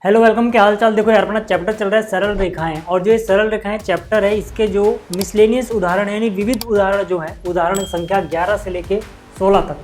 Hello welcome, क्या हाल चाल। देखो यार, अपना चैप्टर चल रहा है सरल रेखाएं, और जो ये सरल रेखाएं चैप्टर है इसके जो मिसलेनियस उदाहरण है यानी विविध उदाहरण जो है, उदाहरण संख्या 11 से लेके 16 तक,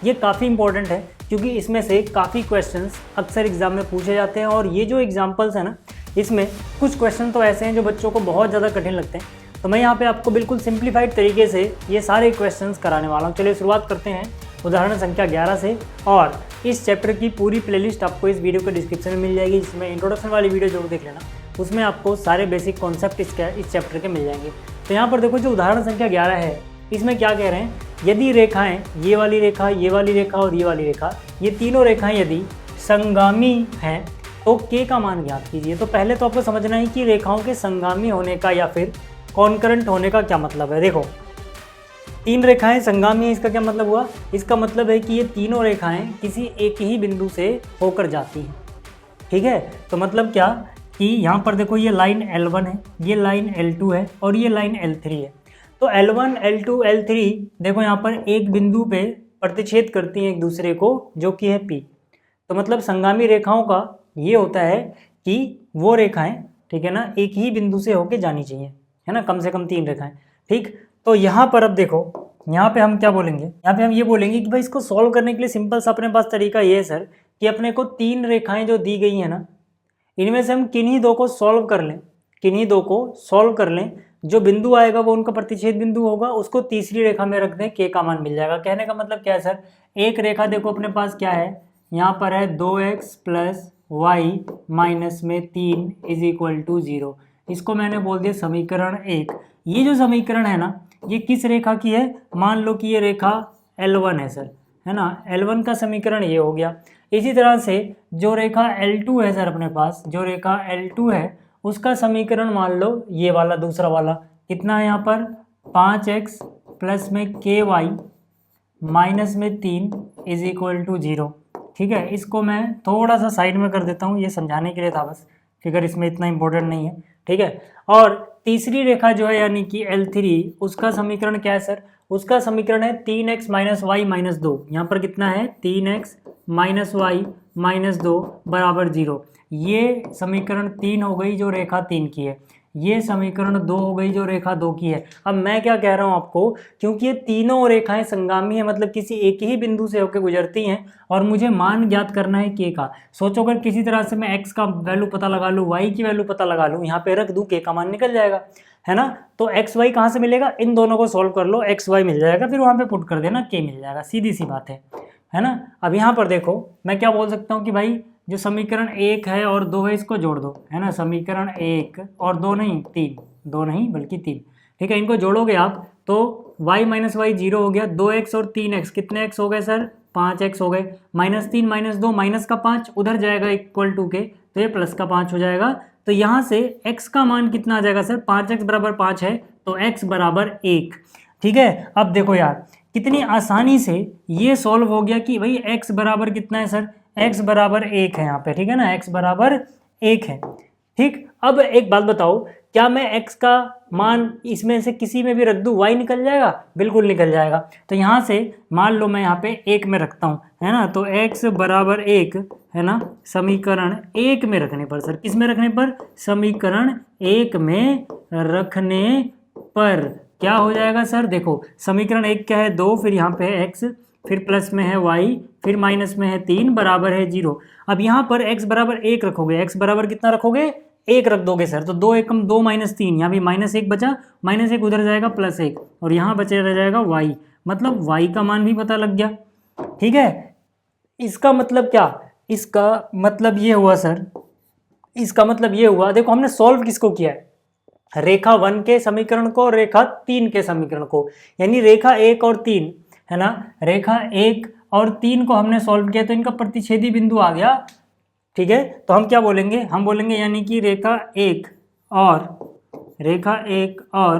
ये काफ़ी इंपॉर्टेंट है क्योंकि इसमें से काफ़ी क्वेश्चंस अक्सर एग्जाम में पूछे जाते हैं। और ये जो एग्जाम्पल्स है ना, इसमें कुछ क्वेश्चन तो ऐसे हैं जो बच्चों को बहुत ज़्यादा कठिन लगते हैं, तो मैं यहाँ पे आपको बिल्कुल सिंप्लीफाइड तरीके से ये सारे क्वेश्चंस कराने वाला हूँ। चलिए शुरुआत करते हैं उदाहरण संख्या 11 से। और इस चैप्टर की पूरी प्लेलिस्ट आपको इस वीडियो के डिस्क्रिप्शन में मिल जाएगी, जिसमें इंट्रोडक्शन वाली वीडियो जरूर देख लेना, उसमें आपको सारे बेसिक कॉन्सेप्ट इस चैप्टर के मिल जाएंगे। तो यहाँ पर देखो, जो उदाहरण संख्या 11 है इसमें क्या कह रहे हैं, यदि रेखाएं ये वाली रेखा, ये वाली रेखा और ये वाली रेखा, ये तीनों रेखाएं यदि संगामी हैं तो के का मान ज्ञात कीजिए। तो पहले तो आपको समझना है कि रेखाओं के संगामी होने का या फिर कॉन्करेंट होने का क्या मतलब है। देखो, तीन रेखाएं संगामी है, इसका क्या मतलब हुआ? इसका मतलब है कि ये तीनों रेखाएं किसी एक ही बिंदु से होकर जाती हैं। ठीक है, तो मतलब क्या कि यहाँ पर देखो, ये लाइन L1 है, ये लाइन L2 है और ये लाइन L3 है। तो L1, L2, L3 देखो यहाँ पर एक बिंदु पे प्रतिच्छेद करती हैं एक दूसरे को, जो कि है P। तो मतलब संगामी रेखाओं का ये होता है कि वो रेखाएं, ठीक है ना, एक ही बिंदु से होके जानी चाहिए, है ना, कम से कम तीन रेखाएं। ठीक, तो यहाँ पर अब देखो, यहाँ पे हम क्या बोलेंगे, यहाँ पे हम ये बोलेंगे कि भाई इसको सॉल्व करने के लिए सिंपल सा अपने पास तरीका ये है सर कि अपने को तीन रेखाएं जो दी गई हैं ना, इनमें से हम किन्हीं दो को सॉल्व कर लें, किन्हीं दो को सॉल्व कर लें। जो बिंदु आएगा वो उनका प्रतिच्छेद बिंदु होगा, उसको तीसरी रेखा में रख दें, के का मान मिल जाएगा। कहने का मतलब क्या है सर, एक रेखा देखो अपने पास क्या है, यहाँ पर है 2x + y माइनस में 3 = 0। इसको मैंने बोल दिया समीकरण 1। ये जो समीकरण है ना, ये किस रेखा की है? मान लो कि ये रेखा L1 है सर, है ना, L1 का समीकरण ये हो गया। इसी तरह से जो रेखा L2 है सर अपने पास, जो रेखा L2 है उसका समीकरण मान लो ये वाला, दूसरा वाला कितना है यहाँ पर, 5x + में ky माइनस में 3 = 0। ठीक है, इसको मैं थोड़ा सा साइड में कर देता हूँ, ये समझाने के लिए था बस, फिगर इसमें इतना इंपॉर्टेंट नहीं है। ठीक है, और तीसरी रेखा जो है यानी कि L3, उसका समीकरण क्या है सर? उसका समीकरण है 3x - y - 2। यहाँ पर कितना है, 3x - y - 2 = 0। ये समीकरण 3 हो गई जो रेखा 3 की है, ये समीकरण 2 हो गई जो रेखा 2 की है। अब मैं क्या कह रहा हूँ आपको, क्योंकि ये तीनों रेखाएं संगामी है, मतलब किसी एक ही बिंदु से होकर गुजरती हैं, और मुझे मान ज्ञात करना है के का। सोचो अगर किसी तरह से मैं x का वैल्यू पता लगा लूँ, y की वैल्यू पता लगा लूँ, यहाँ पे रख दूँ, के का मान निकल जाएगा, है ना। तो एक्स वाई कहाँ से मिलेगा? इन दोनों को सोल्व कर लो, एक्स वाई मिल जाएगा, फिर वहाँ पे पुट कर देना, के मिल जाएगा, सीधी सी बात है ना। अब यहाँ पर देखो, मैं क्या बोल सकता हूँ कि भाई जो समीकरण 1 है और 2 है इसको जोड़ दो, है ना, समीकरण 1 और 2 नहीं 3, 2 नहीं बल्कि 3। ठीक है, इनको जोड़ोगे आप तो y - y 0 हो गया, 2x और 3x कितने x हो गए सर? 5x हो गए, -3 - 2 माइनस का 5 उधर जाएगा इक्वल टू के, तो ये प्लस का 5 हो जाएगा। तो यहाँ से x का मान कितना आ जाएगा सर? 5x = 5 है तो x = 1। ठीक है, अब देखो यार कितनी आसानी से ये सॉल्व हो गया कि भाई x बराबर कितना है सर? x = 1 है यहाँ पे, ठीक है ना, x = 1 है। ठीक, अब एक बात बताओ, क्या मैं x का मान इसमें से किसी में भी रख दूँ, y निकल जाएगा? बिल्कुल निकल जाएगा। तो यहाँ से मान लो मैं यहाँ पे 1 में रखता हूँ, है ना, तो x = 1, है ना, समीकरण 1 में रखने पर सर, किस में रखने पर? समीकरण 1 में रखने पर क्या हो जाएगा सर? देखो समीकरण 1 क्या है? 2, फिर यहाँ पे है x, फिर प्लस में है y, फिर माइनस में है 3, बराबर है 0। अब यहाँ पर x = 1 रखोगे, x बराबर कितना रखोगे? 1 रख दोगे सर, तो 2 एकम 2 - 3, यहाँ भी -1 बचा, -1 उधर जाएगा +1, और यहाँ बचे रह जाएगा y, मतलब y का मान भी पता लग गया। ठीक है, इसका मतलब क्या? इसका मतलब ये हुआ सर, इसका मतलब ये हुआ, देखो हमने सॉल्व किसको किया है? रेखा 1 के समीकरण को और रेखा 3 के समीकरण को, यानी रेखा 1 और 3, है ना, रेखा 1 और 3 को हमने सॉल्व किया तो इनका प्रतिच्छेदी बिंदु आ गया। ठीक है, तो हम क्या बोलेंगे? हम बोलेंगे यानी कि रेखा 1 और रेखा 1 और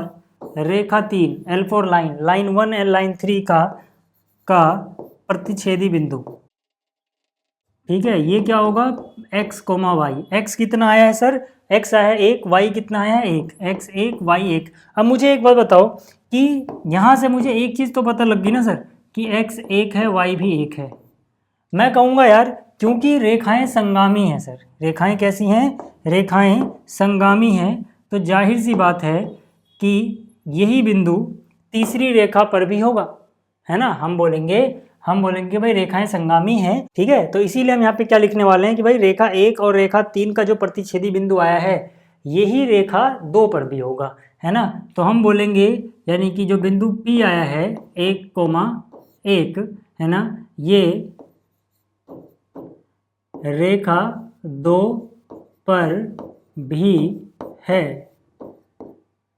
रेखा 3, L4 लाइन 1 और लाइन 3 का प्रतिच्छेदी बिंदु। ठीक है, ये क्या होगा? x, y। x कितना आया है सर? x आया है 1, y कितना आया है? 1, x 1 y 1। अब मुझे एक बात बताओ कि यहाँ से मुझे एक चीज़ तो पता लग गई ना सर कि x 1 है, y भी 1 है। मैं कहूँगा यार क्योंकि रेखाएं संगामी हैं सर, रेखाएं कैसी हैं, रेखाएं संगामी हैं, तो जाहिर सी बात है कि यही बिंदु तीसरी रेखा पर भी होगा, है ना। हम बोलेंगे भाई रेखाएं संगामी हैं, ठीक है। तो इसीलिए हम यहाँ पे क्या लिखने वाले हैं कि भाई रेखा 1 और रेखा 3 का जो प्रतिच्छेदी बिंदु आया है यही रेखा 2 पर भी होगा, है ना। तो हम बोलेंगे यानी कि जो बिंदु P आया है 1,1, है ना, ये रेखा 2 पर भी है।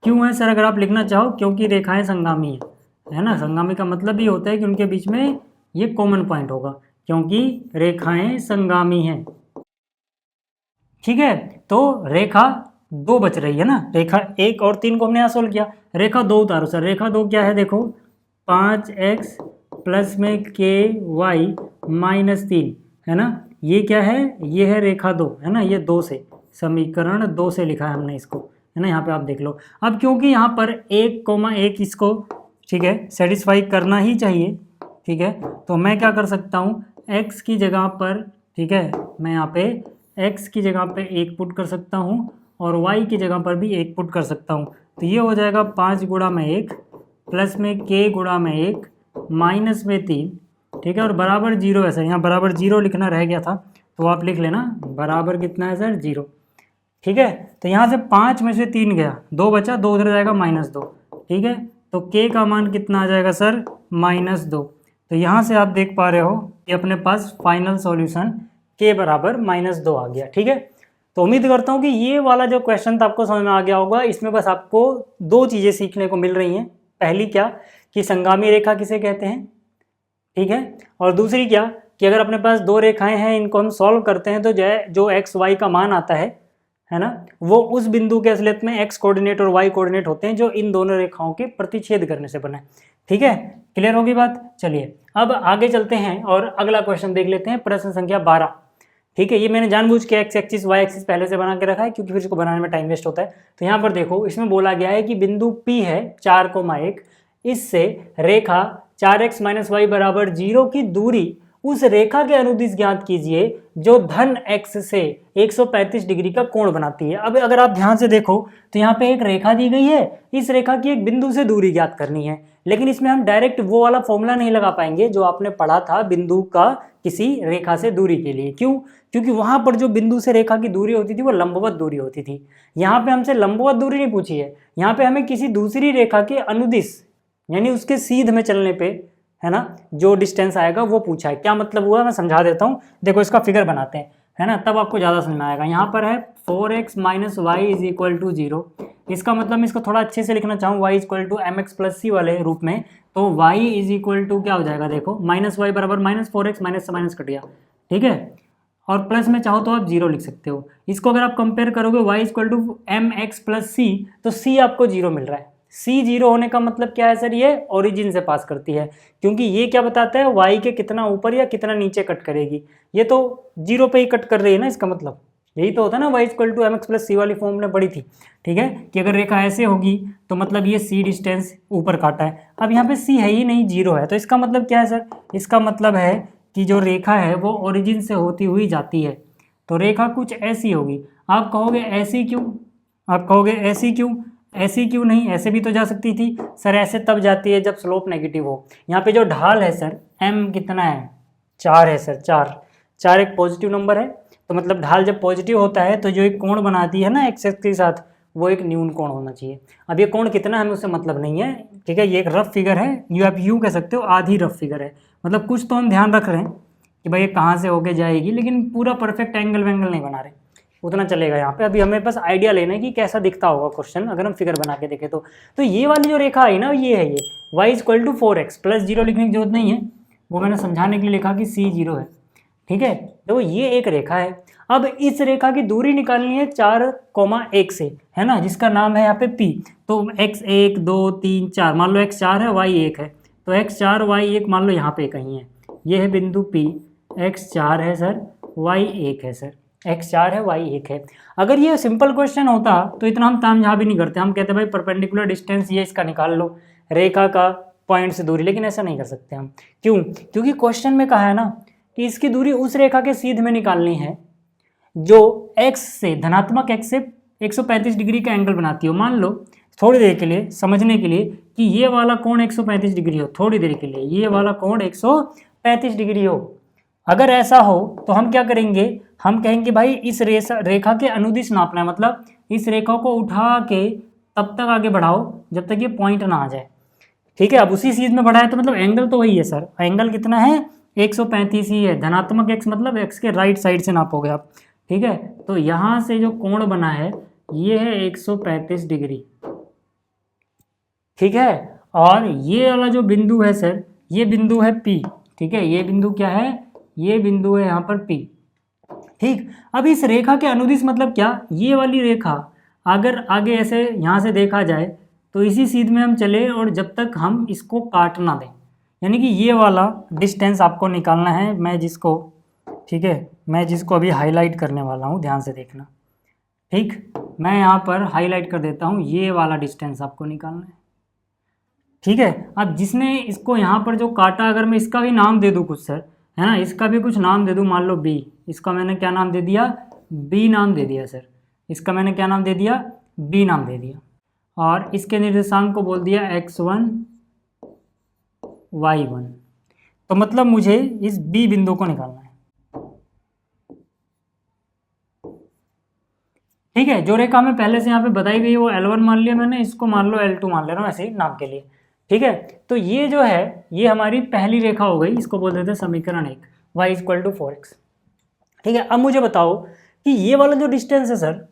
क्यों है सर अगर आप लिखना चाहो, क्योंकि रेखाएं संगामी है ना। संगामी का मतलब ये होता है कि उनके बीच में ये कॉमन पॉइंट होगा, क्योंकि रेखाएं संगामी हैं, ठीक है। तो रेखा 2 बच रही है ना, रेखा 1 और 3 को हमने यहाँ सोल्व किया, रेखा 2 उतारो सर। रेखा 2 क्या है, देखो 5x प्लस में ky माइनस 3, है ना। ये क्या है, ये है रेखा 2, है ना। ये 2 से, समीकरण 2 से लिखा है हमने इसको, है ना। यहाँ पे आप देख लो। अब क्योंकि यहाँ पर 1,1 इसको, ठीक है, सेटिस्फाई करना ही चाहिए, ठीक है। तो मैं क्या कर सकता हूँ, x की जगह पर, ठीक है, मैं यहाँ पे x की जगह पे 1 पुट कर सकता हूँ और y की जगह पर भी 1 पुट कर सकता हूँ। तो ये हो जाएगा 5 गुणा में 1 प्लस में k गुणा में 1 माइनस में 3, ठीक है, और बराबर 0 है सर। यहाँ बराबर 0 लिखना रह गया था, तो आप लिख लेना बराबर कितना है सर, 0, ठीक है। तो यहाँ से 5 में से 3 गया, 2 बचा, 2 उधर जाएगा -2, ठीक है। तो k का मान कितना आ जाएगा सर, -2। तो यहाँ से आप देख पा रहे हो कि अपने पास फाइनल सॉल्यूशन k बराबर -2 आ गया, ठीक है। तो उम्मीद करता हूँ कि ये वाला जो क्वेश्चन था आपको समझ में आ गया होगा। इसमें बस आपको 2 चीज़ें सीखने को मिल रही हैं। पहली क्या कि संगामी रेखा किसे कहते हैं, ठीक है, और दूसरी क्या कि अगर अपने पास 2 रेखाएं हैं, इनको हम सॉल्व करते हैं तो जो एक्स वाई का मान आता है ना, वो उस बिंदु के असलियत में x कोऑर्डिनेट और y कोऑर्डिनेट होते हैं जो इन दोनों रेखाओं के प्रतिच्छेद करने से बने, ठीक है। क्लियर होगी बात। चलिए अब आगे चलते हैं और अगला क्वेश्चन देख लेते हैं, प्रश्न संख्या 12, ठीक है। ये मैंने जानबूझ के x एक्सिस y एक्सिस पहले से बना के रखा है क्योंकि फिर इसको बनाने में टाइम वेस्ट होता है। तो यहाँ पर देखो, इसमें बोला गया है कि बिंदु P है 4,1, इससे रेखा 4x - y बराबर 0 की दूरी उस रेखा के अनुदिश ज्ञात कीजिए जो धन x से 135 डिग्री का कोण बनाती है। अब अगर आप ध्यान से देखो तो यहाँ पे एक रेखा दी गई है, इस रेखा की एक बिंदु से दूरी ज्ञात करनी है, लेकिन इसमें हम डायरेक्ट वो वाला फॉर्मूला नहीं लगा पाएंगे जो आपने पढ़ा था बिंदु का किसी रेखा से दूरी के लिए। क्यों? क्योंकि वहां पर जो बिंदु से रेखा की दूरी होती थी वो लंबवत दूरी होती थी। यहाँ पे हमसे लंबवत दूरी नहीं पूछी है, यहाँ पे हमें किसी दूसरी रेखा के अनुदिश यानी उसके सीध में चलने पे, है ना, जो डिस्टेंस आएगा वो पूछा है। क्या मतलब हुआ मैं समझा देता हूँ। देखो इसका फिगर बनाते हैं, है ना, तब आपको ज़्यादा समझ में आएगा। यहाँ पर है 4x - y = 0। इसका मतलब मैं इसको थोड़ा अच्छे से लिखना चाहूँ y = mx + c वाले रूप में, तो y = क्या हो जाएगा, देखो -y बराबर -4x, माइनस से माइनस कट गया, ठीक है, और प्लस में चाहो तो आप 0 लिख सकते हो। इसको अगर आप कंपेयर करोगे y = mx + c, तो c आपको 0 मिल रहा है। c 0 होने का मतलब क्या है सर, ये ओरिजिन से पास करती है, क्योंकि ये क्या बताता है y के कितना ऊपर या कितना नीचे कट करेगी। ये तो 0 पे ही कट कर रही है ना, इसका मतलब यही तो होता है ना, y = mx + c वाली फॉर्म में पढ़ी थी, ठीक है, कि अगर रेखा ऐसे होगी तो मतलब ये c डिस्टेंस ऊपर काटा है। अब यहाँ पे c है ही नहीं, 0 है, तो इसका मतलब क्या है सर, इसका मतलब है कि जो रेखा है वो ओरिजिन से होती हुई जाती है, तो रेखा कुछ ऐसी होगी। आप कहोगे ऐसी क्यों, आप कहोगे ऐसी क्यों, ऐसी क्यों नहीं, ऐसे भी तो जा सकती थी सर। ऐसे तब जाती है जब स्लोप नेगेटिव हो। यहाँ पे जो ढाल है सर m कितना है, 4 है सर, 4 एक पॉजिटिव नंबर है, तो मतलब ढाल जब पॉजिटिव होता है तो जो एक कोण बनाती है ना एक्स एक्सिस के साथ, वो एक न्यून कोण होना चाहिए। अब ये कोण कितना है हमें उससे मतलब नहीं है, ठीक है, ये एक रफ फिगर है, आप यूँ कह सकते हो आधी रफ फिगर है। मतलब कुछ तो हम ध्यान रख रहे हैं कि भाई ये कहाँ से होके जाएगी, लेकिन पूरा परफेक्ट एंगल वेंगल नहीं बना रहे, उतना चलेगा यहाँ पे। अभी हमें बस आइडिया लेना है कि कैसा दिखता होगा क्वेश्चन अगर हम फिगर बना के देखें तो ये वाली जो रेखा है ना, ये है ये y = 4x + 0 लिखने की जरूरत नहीं है, वो मैंने समझाने के लिए लिखा कि c 0 है, ठीक है। तो ये एक रेखा है। अब इस रेखा की दूरी निकालनी है 4,1 से, है ना, जिसका नाम है यहाँ पे p। तो x 1 2 3 4, मान लो x 4 है y 1 है, तो x 4 y 1 मान लो यहाँ पे कहीं है, ये है बिंदु p, x 4 है सर, y 1 है सर, x 4 है y 1 है। अगर ये सिंपल क्वेश्चन होता तो इतना हम तामझाम भी नहीं करते, हम कहते भाई परपेंडिकुलर डिस्टेंस ये इसका निकाल लो, रेखा का पॉइंट से दूरी, लेकिन ऐसा नहीं कर सकते हम। क्यों? क्योंकि क्वेश्चन में कहा है ना कि इसकी दूरी उस रेखा के सीध में निकालनी है जो x से धनात्मक x से 135 डिग्री का एंगल बनाती हो। मान लो थोड़ी देर के लिए समझने के लिए कि ये वाला कोण 135 डिग्री हो, थोड़ी देर के लिए ये वाला कोण 135 डिग्री हो। अगर ऐसा हो तो हम क्या करेंगे, हम कहेंगे भाई इस रेखा के अनुदिश नापना है, मतलब इस रेखा को उठा के तब तक आगे बढ़ाओ जब तक ये पॉइंट ना आ जाए। ठीक है, अब उसी चीज में बढ़ाया तो मतलब एंगल तो वही है सर, एंगल कितना है 135 ही है। धनात्मक x मतलब x के राइट साइड से नापोगे आप। ठीक है, तो यहां से जो कोण बना है ये है 135 डिग्री। ठीक है, और ये वाला जो बिंदु है सर, ये बिंदु है P। ठीक है, ये बिंदु क्या है, ये बिंदु है यहाँ पर P। ठीक, अब इस रेखा के अनुदिश मतलब क्या, ये वाली रेखा अगर आगे ऐसे यहाँ से देखा जाए तो इसी सीध में हम चले और जब तक हम इसको काट ना दें, यानी कि ये वाला डिस्टेंस आपको निकालना है। मैं जिसको, ठीक है, मैं जिसको अभी हाईलाइट करने वाला हूँ, ध्यान से देखना। ठीक, मैं यहाँ पर हाईलाइट कर देता हूँ, ये वाला डिस्टेंस आपको निकालना है। ठीक है, अब जिसने इसको यहाँ पर जो काटा, अगर मैं इसका भी नाम दे दूँ कुछ सर, है ना, इसका भी कुछ नाम दे दूँ, मान लो B, इसका मैंने क्या नाम दे दिया, B नाम दे दिया सर, इसका मैंने क्या नाम दे दिया, B नाम दे दिया, और इसके निर्देशांक को बोल दिया x1 y1। तो मतलब मुझे इस B बिंदु को निकालना है। ठीक है, जो रेखा में पहले से यहाँ पे बताई गई है वो L1 मान लिया मैंने, इसको मान लो L2 मान ले रहा हूँ ऐसे ही नाम के लिए। ठीक है, तो ये जो है ये हमारी पहली रेखा हो गई, इसको बोल देते हैं समीकरण 1, y = 4x। ठीक है, अब मुझे बताओ कि ये वाला जो डिस्टेंस है सर,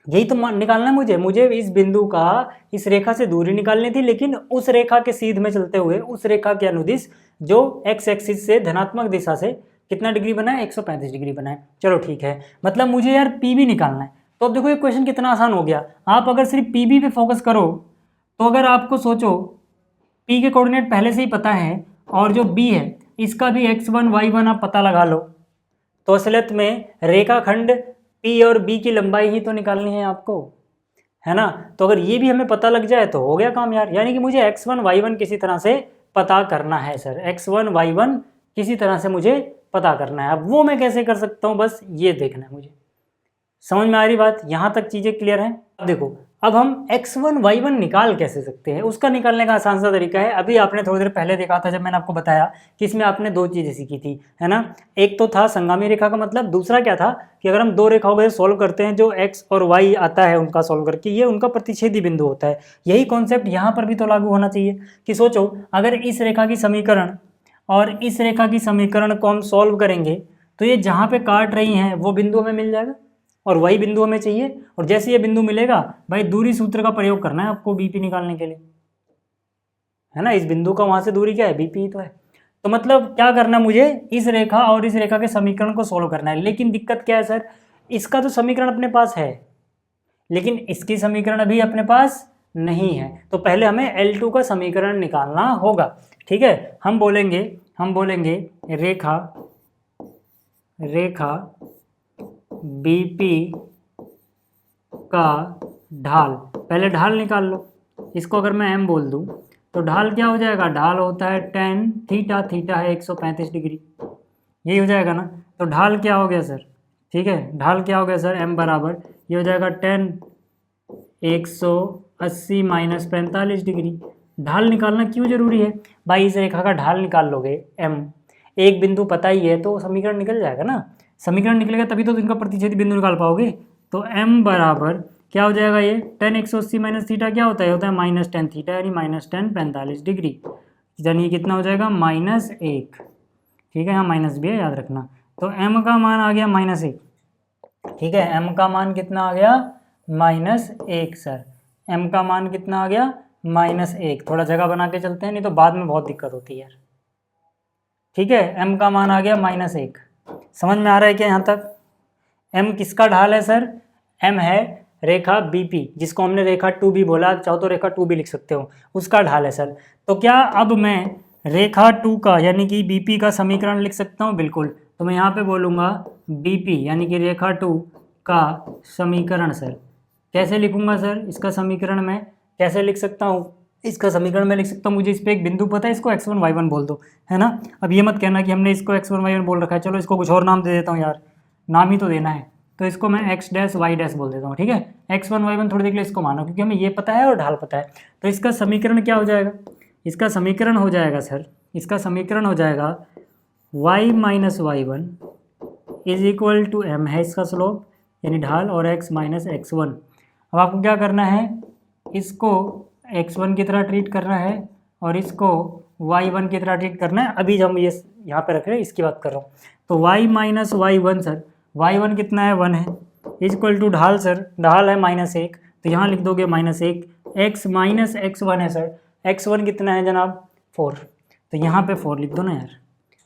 यही तो निकालना है मुझे इस बिंदु का इस रेखा से दूरी निकालनी थी, लेकिन उस रेखा के सीध में चलते हुए उस रेखा के अनुदिश जो x एक्सिस से धनात्मक दिशा से कितना डिग्री बना है, 135 डिग्री बना है। चलो ठीक है, मतलब मुझे यार पी भी निकालना है। तो अब देखो ये क्वेश्चन कितना आसान हो गया। आप अगर सिर्फ पी पे फोकस करो तो अगर आपको सोचो पी के कोऑर्डिनेट पहले से ही पता है और जो बी है इसका भी x1 y1 आप पता लगा लो, तो असलियत में रेखाखंड पी और बी की लंबाई ही तो निकालनी है आपको, है ना। तो अगर ये भी हमें पता लग जाए तो हो गया काम यार, यानी कि मुझे x1 y1 किसी तरह से पता करना है सर, x1 y1 किसी तरह से मुझे पता करना है। अब वो मैं कैसे कर सकता हूँ, बस ये देखना है मुझे। समझ में आ रही बात, यहाँ तक चीज़ें क्लियर हैं। अब देखो, अब हम x1 y1 निकाल कैसे सकते हैं, उसका निकालने का आसान सा तरीका है। अभी आपने थोड़ी देर पहले देखा था जब मैंने आपको बताया कि इसमें आपने दो चीज़ें सीखी थी, है ना। एक तो था संगामी रेखा का मतलब, दूसरा क्या था कि अगर हम दो रेखाओं को सोल्व करते हैं जो x और y आता है उनका सोल्व करके, ये उनका प्रतिच्छेदी बिंदु होता है। यही कॉन्सेप्ट यहाँ पर भी तो लागू होना चाहिए कि सोचो अगर इस रेखा की समीकरण और इस रेखा की समीकरण को हम सॉल्व करेंगे तो ये जहाँ पे काट रही हैं वो बिंदु हमें मिल जाएगा और वही बिंदु हमें चाहिए। और जैसे ये बिंदु मिलेगा भाई दूरी सूत्र का प्रयोग करना है आपको बीपी निकालने के लिए, है ना। इस बिंदु का वहां से दूरी क्या है, बीपी ही तो है। तो मतलब क्या करना, मुझे इस रेखा और इस रेखा के समीकरण को सोल्व करना है। लेकिन दिक्कत क्या है सर, इसका तो समीकरण अपने पास है लेकिन इसकी समीकरण अभी अपने पास नहीं है, तो पहले हमें L2 का समीकरण निकालना होगा। ठीक है, हम बोलेंगे रेखा बीपी का ढाल, पहले ढाल निकाल लो। इसको अगर मैं m बोल दूं तो ढाल क्या हो जाएगा, ढाल होता है tan थीटा, थीटा है 135 डिग्री, यही हो जाएगा ना। तो ढाल क्या हो गया सर, ठीक है, ढाल क्या हो गया सर, m बराबर ये हो जाएगा tan 180 - 45 डिग्री। ढाल निकालना क्यों जरूरी है भाई, इस रेखा का ढाल निकाल लोगे m, एक बिंदु पता ही है तो समीकरण निकल जाएगा ना। समीकरण निकलेगा तभी तो इनका प्रतिच्छेदी बिंदु निकाल पाओगे। तो m बराबर क्या हो जाएगा, ये tan 180 - थीटा क्या होता है, -tan थीटा, यानी -tan 45 डिग्री, यानी कितना हो जाएगा -1। ठीक है, यहाँ माइनस भी है याद रखना। तो m का मान आ गया -1। ठीक है, m का मान कितना आ गया, -1 सर, m का मान कितना आ गया, -1। थोड़ा जगह बना के चलते हैं नहीं तो बाद में बहुत दिक्कत होती है यार। ठीक है, m का मान आ गया -1। समझ में आ रहा है क्या यहाँ तक। m किसका ढाल है सर, m है रेखा बीपी, जिसको हमने रेखा 2b बोला, चाहो तो रेखा 2b लिख सकते हो, उसका ढाल है सर। तो क्या अब मैं रेखा 2 का यानी कि बीपी का समीकरण लिख सकता हूँ, बिल्कुल। तो मैं यहाँ पे बोलूँगा बीपी यानी कि रेखा 2 का समीकरण। सर कैसे लिखूँगा सर, इसका समीकरण मैं कैसे लिख सकता हूँ, इसका समीकरण मैं लिख सकता हूँ, मुझे इस पर एक बिंदु पता है, इसको x1 y1 बोल दो, है ना। अब ये मत कहना कि हमने इसको x1 y1 बोल रखा है, चलो इसको कुछ और नाम दे देता हूँ यार, नाम ही तो देना है, तो इसको मैं x डैश y डैश बोल देता हूँ, ठीक है। x1 y1 थोड़ी देर के लिए इसको मानो, क्योंकि हमें ये पता है और ढाल पता है। तो इसका समीकरण क्या हो जाएगा, इसका समीकरण हो जाएगा सर, इसका समीकरण हो जाएगा y minus y1 is equal to m है इसका स्लोप यानी ढाल, और x माइनस x1। अब आपको क्या करना है, इसको x1 की तरह ट्रीट करना है और इसको y1 की तरह ट्रीट करना है। अभी जब हम ये यहाँ पे रख रहे हैं इसकी बात कर रहा हूँ। तो y minus y1 sir, y1 कितना है 1 है, इक्वल टू ढाल सर, ढाल है -1, तो यहाँ लिख दोगे -1, x माइनस x1 है सर, x1 कितना है जनाब 4, तो यहाँ पे 4 लिख दो ना यार।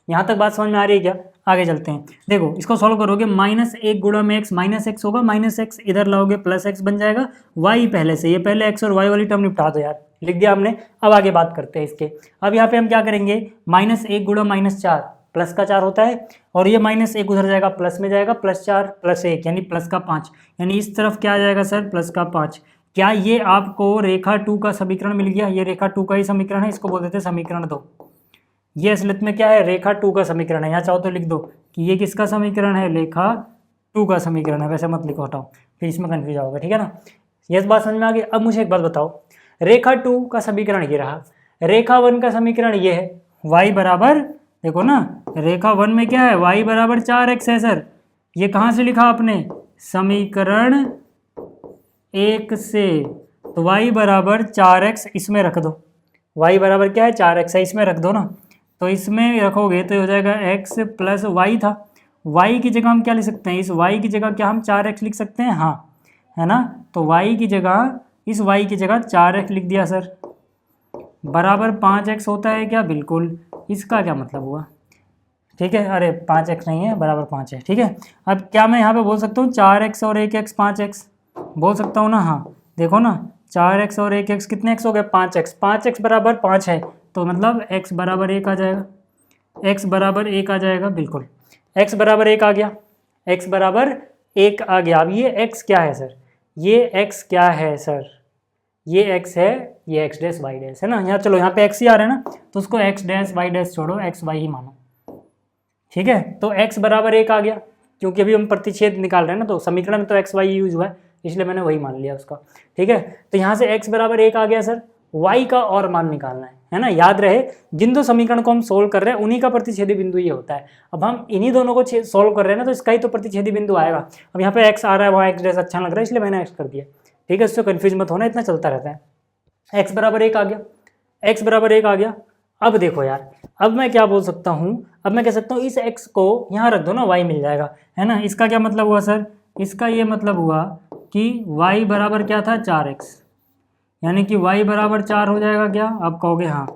यहाँ तक बात समझ में आ रही है क्या? आगे चलते हैं, देखो इसको सॉल्व करोगे, -1 गुणा में x -x होगा, -x इधर लाओगे +x बन जाएगा, y पहले से, ये पहले x और y वाली टर्म निपटा दो यार, लिख दिया हमने। अब आगे बात करते हैं इसके। अब यहाँ पे हम क्या करेंगे, -1 गुणा -4, प्लस का 4 होता है, और ये -1 उधर जाएगा प्लस में जाएगा, +4 +1 यानी प्लस का 5, यानी इस तरफ क्या आ जाएगा सर, प्लस का 5। क्या ये आपको रेखा 2 का समीकरण मिल गया? ये रेखा 2 का ही समीकरण है, इसको बोल देते हैं समीकरण 2। ये असलियत में क्या है, रेखा 2 का समीकरण है। यहाँ चाहो तो लिख दो कि ये किसका समीकरण है, रेखा 2 का समीकरण है, वैसे मत लिखो, हटाओ, फिर इसमें कन्फ्यूज आओगे, ठीक है ना। ये बात समझ में आ गई। अब मुझे एक बात बताओ, रेखा 2 का समीकरण ये रहा, रेखा 1 का समीकरण ये है, y बराबर, देखो ना, रेखा 1 में क्या है, y बराबर 4x है सर। ये कहाँ से लिखा आपने, समीकरण 1 से, तो y बराबर 4x इसमें रख दो, y बराबर क्या है 4x है, इसमें रख दो ना। तो इसमें रखोगे तो हो जाएगा x प्लस y था, y की जगह हम क्या लिख सकते हैं, इस y की जगह क्या हम 4x लिख सकते हैं, हाँ, है ना। तो y की जगह, इस y की जगह 4x लिख दिया सर, बराबर 5x होता है क्या, बिल्कुल। इसका क्या मतलब हुआ, ठीक है, अरे 5x नहीं है, बराबर 5 है, ठीक है। अब क्या मैं यहाँ पे बोल सकता हूँ 4x और 1x 5x बोल सकता हूँ ना, हाँ देखो ना, 4x और 1x कितने x हो गए, 5x, 5x बराबर 5 है, तो मतलब x बराबर 1 आ जाएगा, x बराबर 1 आ जाएगा, बिल्कुल x बराबर 1 आ गया, x बराबर 1 आ गया। अब ये x क्या है सर, ये x क्या है सर, ये x है, ये x डैश y डैश है ना। यहाँ चलो यहाँ पे x ही आ रहा है ना, तो उसको x डैश y डैश छोड़ो, x y ही मानो, ठीक है। तो x बराबर 1 आ गया, क्योंकि अभी हम प्रतिच्छेद निकाल रहे हैं ना, तो समीकरण में तो x y यूज हुआ है, इसलिए मैंने वही मान लिया उसका, ठीक है। तो यहाँ से x बराबर 1 आ गया सर, y का और मान निकालना है ना। याद रहे, जिन दो समीकरण को हम सोल्व कर रहे हैं उन्हीं का प्रतिच्छेदी बिंदु ये होता है। अब हम इन्हीं दोनों को सोल्व कर रहे हैं ना, तो इसका ही तो प्रतिच्छेदी बिंदु आएगा। अब यहाँ पे x आ रहा है, वहाँ x जैसा अच्छा लग रहा है, इसलिए मैंने x कर दिया, ठीक है। इससे कन्फ्यूज मत होना, इतना चलता रहता है। x बराबर 1 आ गया, x बराबर 1 आ गया। अब देखो यार, अब मैं क्या बोल सकता हूँ, अब मैं कह सकता हूँ इस x को यहाँ रख दो ना, y मिल जाएगा, है ना। इसका क्या मतलब हुआ सर, इसका ये मतलब हुआ कि y बराबर क्या था 4x, यानी कि y बराबर 4 हो जाएगा क्या, आप कहोगे हाँ,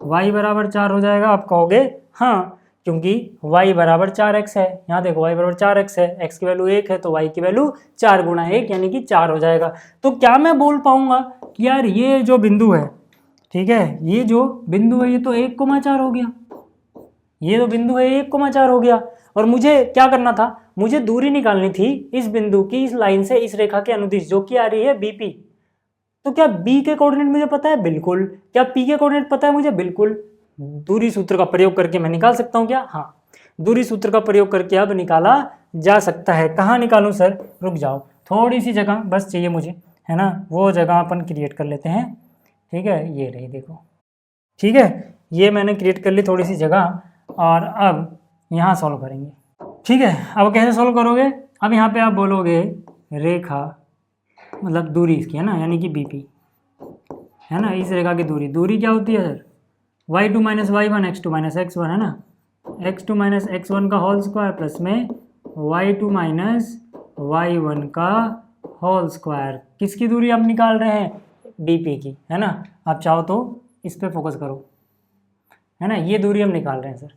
y बराबर 4 हो जाएगा, आप कहोगे हाँ, क्योंकि y बराबर 4x है। यहाँ देखो y बराबर 4x है, x की वैल्यू 1 है, तो y की वैल्यू 4 गुणा 1 यानी कि 4 हो जाएगा। तो क्या मैं बोल पाऊंगा कि यार ये जो बिंदु है, ठीक है, ये जो बिंदु है ये तो 1,4 हो गया, ये तो बिंदु है 1,4 हो गया। और मुझे क्या करना था, मुझे दूरी निकालनी थी इस बिंदु की, इस लाइन से इस रेखा के अनुदिश, जो कि आ रही है BP। तो क्या B के कोऑर्डिनेट मुझे पता है, बिल्कुल। क्या P के कोऑर्डिनेट पता है मुझे, बिल्कुल। दूरी सूत्र का प्रयोग करके मैं निकाल सकता हूँ क्या, हाँ, दूरी सूत्र का प्रयोग करके अब निकाला जा सकता है। कहाँ निकालूं सर, रुक जाओ, थोड़ी सी जगह बस चाहिए मुझे, है ना, वो जगह अपन क्रिएट कर लेते हैं, ठीक है। ये रही देखो, ठीक है, ये मैंने क्रिएट कर ली थोड़ी सी जगह, और अब यहाँ सॉल्व करेंगे, ठीक है। अब कैसे सॉल्व करोगे, अब यहाँ पे आप बोलोगे रेखा, मतलब दूरी इसकी है ना, यानी कि BP है ना, इस रेखा की दूरी, दूरी क्या होती है sir, y2 minus y1 x2 minus x1 है ना, x2 माइनस x1 का होल स्क्वायर प्लस में y2 माइनस y1 का होल स्क्वायर। किसकी दूरी आप निकाल रहे हैं, BP की, है ना। आप चाहो तो इस पर फोकस करो, है ना, ये दूरी हम निकाल रहे हैं सर,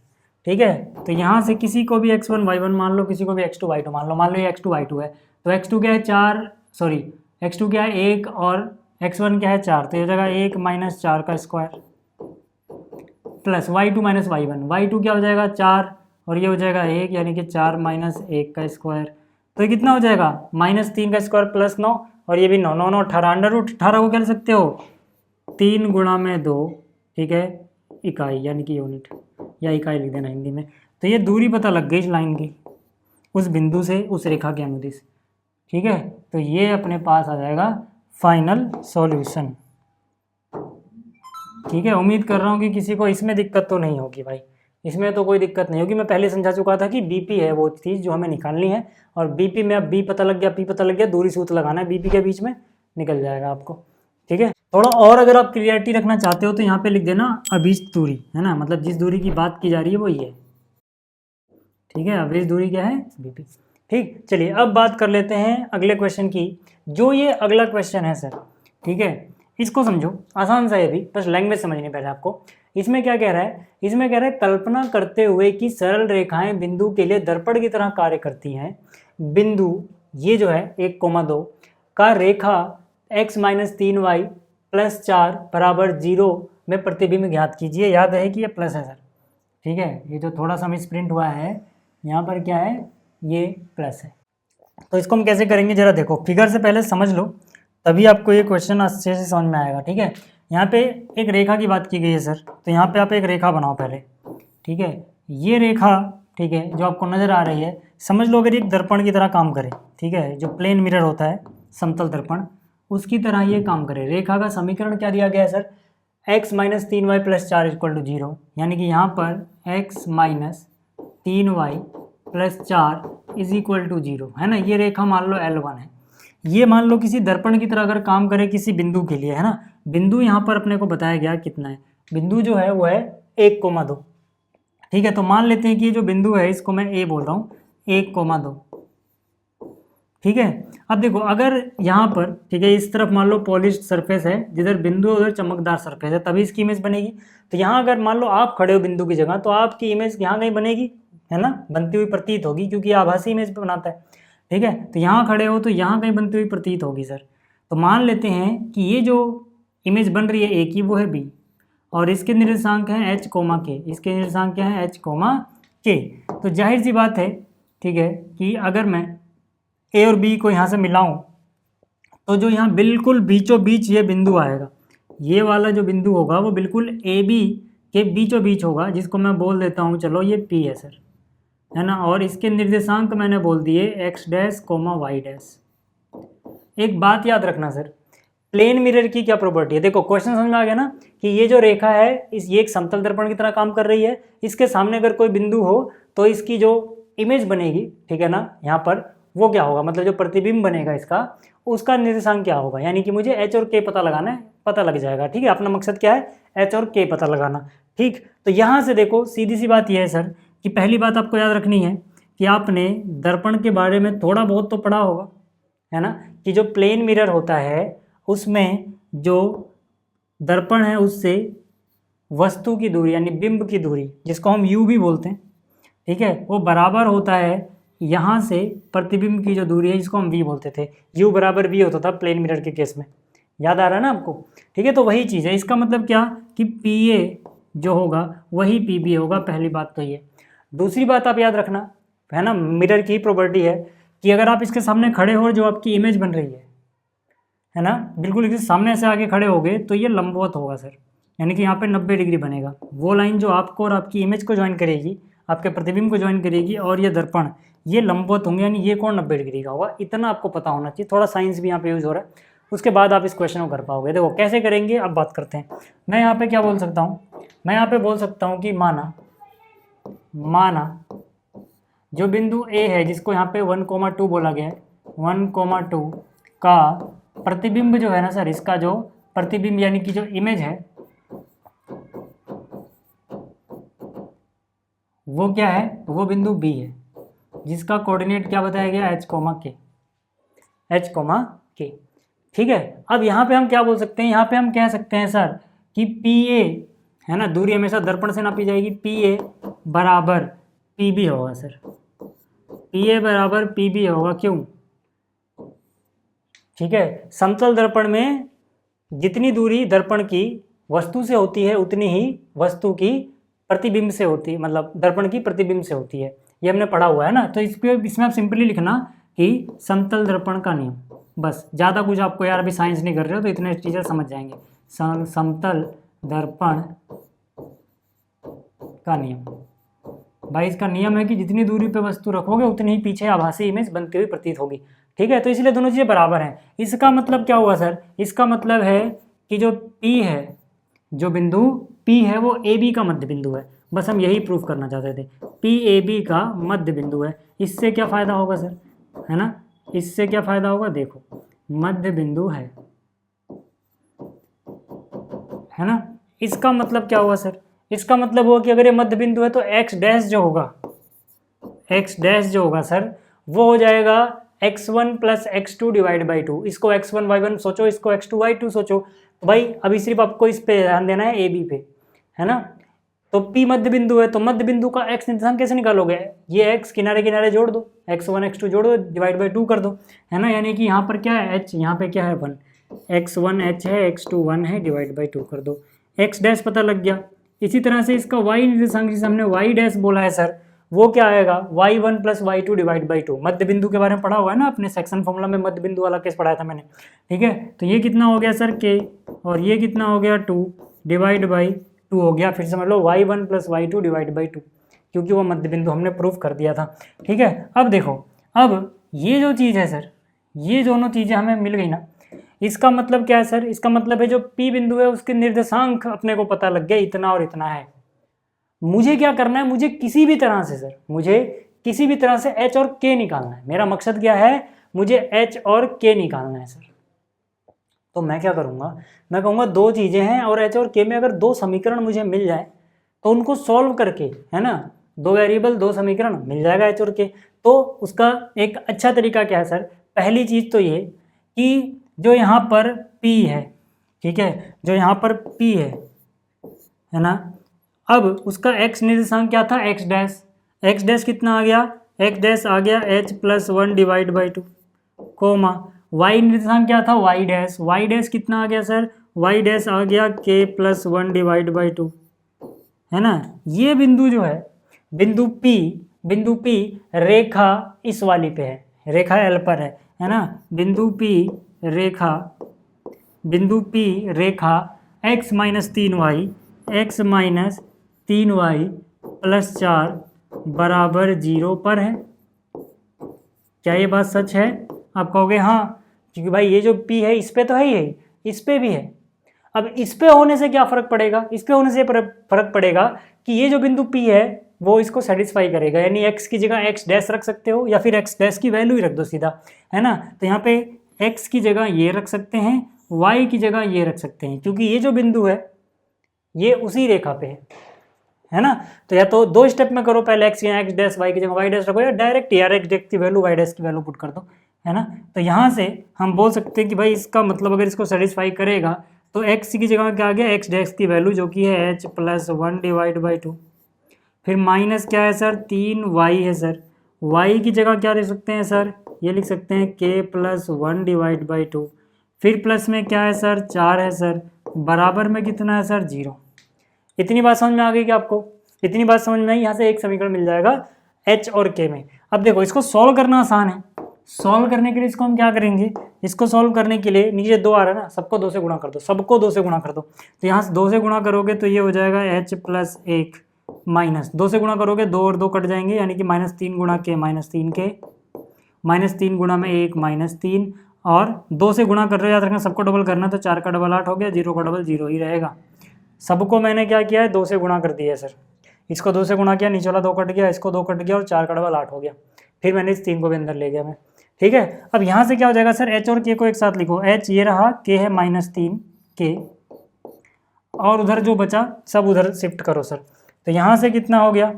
ठीक है। तो यहाँ से किसी को भी x1 y1 मान लो, किसी को भी x2 y2 मान लो ये x2 y2 है, तो x2 क्या है 4, सॉरी x2 क्या है 1 और x1 क्या है 4, तो ये हो जाएगा 1 माइनस 4 का square plus y2 minus y1, y2 क्या हो जाएगा 4 और ये हो जाएगा 1, यानी कि 4 माइनस 1 का स्क्वायर। तो ये कितना हो जाएगा, -3 का स्क्वायर प्लस 9, और ये भी 9, 9, 9, 18, अंडर रूट 18 को क्या ले सकते हो 3 गुणा में 2, ठीक है, इकाई यानी कि यूनिट या इकाई लिख देना हिंदी में। तो ये दूरी पता लग गई इस लाइन की, उस बिंदु से उस रेखा के अनुदिश, ठीक है। तो ये अपने पास आ जाएगा फाइनल सॉल्यूशन, ठीक है। उम्मीद कर रहा हूँ कि किसी को इसमें दिक्कत तो नहीं होगी भाई, इसमें तो कोई दिक्कत नहीं होगी। मैं पहले समझा चुका था कि बीपी है वो चीज़ जो हमें निकालनी है, और बीपी में अब बी पता लग गया, पी पता लग गया, दूरी सूत्र लगाना है बीपी के बीच में, निकल जाएगा आपको, ठीक है। थोड़ा और अगर आप क्लियरिटी रखना चाहते हो तो यहाँ पे लिख देना अभीष्ट दूरी, है ना, मतलब जिस दूरी की बात की जा रही है वो ये है, ठीक है। अभीष्ट दूरी क्या है, बीपी, ठीक। चलिए अब बात कर लेते हैं अगले क्वेश्चन की। जो ये अगला क्वेश्चन है सर, ठीक है, इसको समझो, आसान सा है भी, बस लैंग्वेज समझनी पहले आपको। इसमें क्या कह रहा है, इसमें कह रहा है कल्पना करते हुए कि सरल रेखाएं बिंदु के लिए दर्पण की तरह कार्य करती हैं। बिंदु ये जो है 1,2 का रेखा x - 3y + 4 = 0 में प्रतिबिंब ज्ञात कीजिए। याद है कि ये प्लस है सर, ठीक है, ये जो थोड़ा सा मिसप्रिंट हुआ है यहाँ पर क्या है, ये प्लस है। तो इसको हम कैसे करेंगे जरा देखो, फिगर से पहले समझ लो, तभी आपको ये क्वेश्चन अच्छे से समझ में आएगा, ठीक है। यहाँ पे एक रेखा की बात की गई है सर, तो यहाँ पे आप एक रेखा बनाओ पहले, ठीक है। ये रेखा, ठीक है, जो आपको नज़र आ रही है, समझ लो अगर एक दर्पण की तरह काम करे, ठीक है, जो प्लेन मिरर होता है, समतल दर्पण, उसकी तरह ये काम करे। रेखा का समीकरण क्या दिया गया है सर, x - 3y + 4 = 0, यानी कि यहाँ पर x - 3y + 4 = 0, है ना। ये रेखा मान लो L1 है, ये मान लो किसी दर्पण की तरह अगर काम करे किसी बिंदु के लिए, है ना। बिंदु यहाँ पर अपने को बताया गया कितना है, बिंदु जो है वो है 1,2, ठीक है। तो मान लेते हैं कि ये जो बिंदु है इसको मैं A बोल रहा हूँ, 1,2, ठीक है। अब देखो अगर यहाँ पर, ठीक है, इस तरफ मान लो पॉलिश्ड सरफेस है, जिधर बिंदु उधर चमकदार सरफेस है, तभी इसकी इमेज बनेगी। तो यहाँ अगर मान लो आप खड़े हो बिंदु की जगह, तो आपकी इमेज यहाँ कहीं बनेगी, है ना, बनती हुई प्रतीत होगी, क्योंकि आभासी इमेज बनाता है, ठीक है। तो यहाँ खड़े हो तो यहाँ कहीं बनती हुई प्रतीत होगी सर। तो मान लेते हैं कि ये जो इमेज बन रही है A की वो है B, और इसके निर्देशांक हैं h, k, इसके निर्देशांक क्या है, h, k। तो जाहिर सी बात है, ठीक है, कि अगर मैं A और B को यहाँ से मिलाऊं तो जो यहाँ बिल्कुल बीचों बीच ये बिंदु आएगा, ये वाला जो बिंदु होगा वो बिल्कुल AB के बीचों बीच होगा, जिसको मैं बोल देता हूँ, चलो ये P है सर, है ना। और इसके निर्देशांक मैंने बोल दिए x', y'। एक बात याद रखना सर, प्लेन मिरर की क्या प्रॉपर्टी है, देखो क्वेश्चन समझ में आ गया ना, कि ये जो रेखा है ये एक समतल दर्पण की तरह काम कर रही है, इसके सामने अगर कोई बिंदु हो तो इसकी जो इमेज बनेगी, ठीक है ना, यहाँ पर वो क्या होगा, मतलब जो प्रतिबिंब बनेगा इसका, उसका निर्देशांक क्या होगा, यानी कि मुझे h और k पता लगाना है, पता लग जाएगा, ठीक है। अपना मकसद क्या है, h और k पता लगाना, ठीक। तो यहाँ से देखो सीधी सी बात यह है सर कि पहली बात आपको याद रखनी है कि आपने दर्पण के बारे में थोड़ा बहुत तो पढ़ा होगा, है ना, कि जो प्लेन मिरर होता है उसमें जो दर्पण है उससे वस्तु की दूरी यानी बिंब की दूरी, जिसको हम u भी बोलते हैं, ठीक है, वो बराबर होता है यहाँ से प्रतिबिंब की जो दूरी है, जिसको हम v बोलते थे, u = v होता था प्लेन मिरर के केस में, याद आ रहा है ना आपको, ठीक है। तो वही चीज़ है, इसका मतलब क्या कि PA जो होगा वही PB होगा, पहली बात तो ये। दूसरी बात आप याद रखना, है ना, मिरर की प्रॉपर्टी है कि अगर आप इसके सामने खड़े हो, जो आपकी इमेज बन रही है ना, बिल्कुल इसके सामने से आगे खड़े हो गए तो ये लंबवत होगा सर, यानी कि यहाँ पे 90 डिग्री बनेगा। वो लाइन जो आपको और आपकी इमेज को ज्वाइन करेगी, आपके प्रतिबिंब को ज्वाइन करेगी, और ये दर्पण, ये लंबवत होंगे, यानी ये कोण 90 डिग्री का होगा। इतना आपको पता होना चाहिए, थोड़ा साइंस भी यहाँ पे यूज़ हो रहा है, उसके बाद आप इस क्वेश्चन को कर पाओगे। देखो कैसे करेंगे अब बात करते हैं। मैं यहाँ पे क्या बोल सकता हूँ, मैं यहाँ पे बोल सकता हूँ कि माना जो बिंदु A है, जिसको यहाँ पे 1,2 बोला गया है, 1,2 का प्रतिबिंब जो है ना सर, इसका जो प्रतिबिंब यानी कि जो इमेज है वो क्या है, वो बिंदु B है, जिसका कोऑर्डिनेट क्या बताया गया, h, k, ठीक है। अब यहाँ पे हम क्या बोल सकते हैं, यहाँ पे हम कह सकते हैं सर कि PA, है ना, दूरी हमेशा दर्पण से नापी जाएगी, PA = PB होगा सर, PA = PB होगा, क्यों, ठीक है। समतल दर्पण में जितनी दूरी दर्पण की वस्तु से होती है उतनी ही वस्तु की प्रतिबिंब से होती है, मतलब दर्पण की प्रतिबिंब से होती है, ये हमने पढ़ा हुआ है ना। तो इसमें आप सिंपली लिखना कि समतल दर्पण का नियम, बस, ज़्यादा कुछ आपको यार अभी साइंस नहीं कर रहे हो तो इतने टीचर समझ जाएंगे समतल दर्पण का नियम। भाई इसका नियम है कि जितनी दूरी पे वस्तु रखोगे उतनी ही पीछे आभासी इमेज बनती हुई प्रतीत होगी। ठीक है, तो इसलिए दोनों चीज़ें बराबर हैं। इसका मतलब क्या हुआ सर? इसका मतलब है कि जो P है, जो बिंदु P है वो AB का मध्य बिंदु है। बस हम यही प्रूफ करना चाहते थे, P AB का मध्य बिंदु है। इससे क्या फ़ायदा होगा सर? है ना, इससे क्या फ़ायदा होगा? देखो मध्य बिंदु है ना। इसका मतलब क्या हुआ सर? इसका मतलब हुआ कि अगर ये मध्य बिंदु है तो x डैश जो होगा सर वो हो जाएगा x1 plus x2 divide by 2। इसको x1 y1 सोचो, इसको x2 y2 सोचो। तो भाई अभी सिर्फ आपको इस पे ध्यान देना है, AB पे, है ना। तो P मध्य बिंदु है, तो मध्य बिंदु का x निर्देशांक कैसे निकालोगे? ये x किनारे किनारे जोड़ दो, x1 x2 जोड़ दो, डिवाइड बाई 2 कर दो, है ना। यानी कि यहाँ पर क्या है h, यहाँ पे क्या है 1, x1 h है, x2 1 है, डिवाइड बाई 2 कर दो, x डैश पता लग गया। इसी तरह से इसका y निर्देशांक जिसे हमने y डैश बोला है सर, वो क्या आएगा? y1 plus y2 divide by 2। मध्य बिंदु के बारे में पढ़ा हुआ है ना अपने सेक्शन फॉर्मूला में, मध्य बिंदु वाला केस पढ़ाया था मैंने। ठीक है, तो ये कितना हो गया सर k, और ये कितना हो गया 2 डिवाइड बाई 2 हो गया। फिर समझ लो y1 plus y2 divide by 2, क्योंकि वो मध्य बिंदु हमने प्रूफ कर दिया था। ठीक है, अब देखो, अब ये जो चीज़ है सर, ये दोनों चीज़ें हमें मिल गई ना। इसका मतलब क्या है सर? इसका मतलब है जो P बिंदु है उसके निर्देशांक अपने को पता लग गया, इतना और इतना है। मुझे क्या करना है? मुझे किसी भी तरह से सर, मुझे किसी भी तरह से h और k निकालना है। मेरा मकसद क्या है? मुझे h और k निकालना है सर। तो मैं क्या करूँगा? मैं कहूँगा दो चीज़ें हैं और h और k में अगर दो समीकरण मुझे मिल जाए तो उनको सॉल्व करके, है ना, दो वेरिएबल दो समीकरण मिल जाएगा h और k। तो उसका एक अच्छा तरीका क्या है सर? पहली चीज़ तो ये कि जो यहाँ पर P है, ठीक है, जो यहाँ पर P है ना, अब उसका x निर्देशांक क्या था? x dash. x डैश कितना आ गया? x डैश आ गया h plus 1 divide by 2, comma y निर्देशांक क्या था? y dash. y डैश कितना आ गया सर? y डैश आ गया k प्लस 1 डिवाइड बाई 2, है ना। ये बिंदु जो है, बिंदु P रेखा इस वाली पे है, रेखा L पर है ना। बिंदु P रेखा x minus 3y, x minus 3y plus 4 बराबर 0 पर है। क्या ये बात सच है? आप कहोगे हाँ, क्योंकि भाई ये जो P है इस पे तो है ही है, इस पे भी है। अब इस पे होने से क्या फ़र्क पड़ेगा? इस पे होने से फ़र्क पड़ेगा कि ये जो बिंदु P है वो इसको सेटिस्फाई करेगा, यानी x की जगह x डैश रख सकते हो या फिर x डैश की वैल्यू ही रख दो सीधा, है ना। तो यहाँ पे x की जगह ये रख सकते हैं, y की जगह ये रख सकते हैं, क्योंकि ये जो बिंदु है ये उसी रेखा पे है ना। तो या तो दो स्टेप में करो, पहले x या x डैश, y की जगह y डैश रखो, या डायरेक्ट यार x डैश की वैल्यू y डैश की वैल्यू पुट कर दो, है ना। तो यहाँ से हम बोल सकते हैं कि भाई इसका मतलब अगर इसको सेटिस्फाई करेगा तो x की जगह क्या आ गया? x डैश की वैल्यू जो कि है h प्लस 1 डिवाइड बाई 2, फिर माइनस क्या है सर? 3y है सर। y की जगह क्या लिख सकते हैं सर? ये लिख सकते हैं k प्लस 1 डिवाइड बाई 2, फिर प्लस में क्या है सर? 4 है सर, बराबर में कितना है सर? 0। इतनी बात समझ में आ गई क्या आपको? इतनी बात समझ में आई? यहाँ से एक समीकरण मिल जाएगा h और k में। अब देखो इसको सॉल्व करना आसान है। सॉल्व करने के लिए इसको हम क्या करेंगे? इसको सॉल्व करने के लिए नीचे 2 आ रहा है ना, सबको 2 से गुणा कर दो, सबको 2 से गुणा कर दो। तो यहाँ से 2 से गुणा करोगे तो ये हो जाएगा h प्लस 1 माइनस 2 से गुणा करोगे 2 और 2 कट जाएंगे, यानी कि माइनस 3 गुणा k माइनस 3k, माइनस 3 गुणा में 1 माइनस 3, और 2 से गुणा कर रहे हो, याद रखना सबको डबल करना, तो 4 का डबल 8 हो गया, 0 का डबल 0 ही रहेगा। सबको मैंने क्या किया है? 2 से गुणा कर दिया है सर। इसको 2 से गुणा किया, नीचे वाला 2 कट गया, इसको 2 कट गया, और 4 का डबल 8 हो गया। फिर मैंने इस 3 को भी अंदर ले गया मैं। ठीक है, अब यहाँ से क्या हो जाएगा सर? h और k को एक साथ लिखो, h ये रहा, k है माइनस 3k, और उधर जो बचा सब उधर शिफ्ट करो सर। तो यहाँ से कितना हो गया?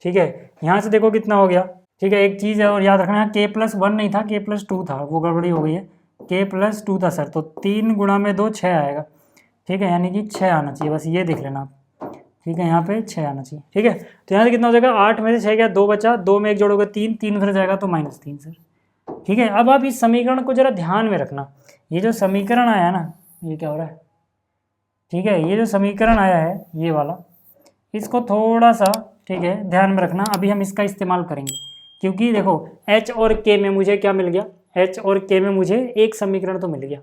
ठीक है, यहाँ से देखो कितना हो गया। ठीक है, एक चीज़ है और याद रखना, k प्लस 1 नहीं था, k प्लस 2 था, वो गड़बड़ी हो गई है। k प्लस 2 था सर, तो 3 गुणा में 2 6 आएगा। ठीक है, यानी कि 6 आना चाहिए, बस ये देख लेना आप। ठीक है, यहाँ पे 6 आना चाहिए। ठीक है, तो यहाँ से कितना हो जाएगा? 8 में से 6 गया, 2 बचा, 2 में 1 जोड़ोगे 3, 3 उधर जाएगा तो माइनस 3 सर। ठीक है, अब आप इस समीकरण को जरा ध्यान में रखना। ये जो समीकरण आया ना, ये क्या हो रहा है? ठीक है, ये जो समीकरण आया है ये वाला, इसको थोड़ा सा, ठीक है, ध्यान में रखना। अभी हम इसका इस्तेमाल करेंगे, क्योंकि देखो h और k में मुझे क्या मिल गया? h और k में मुझे एक समीकरण तो मिल गया।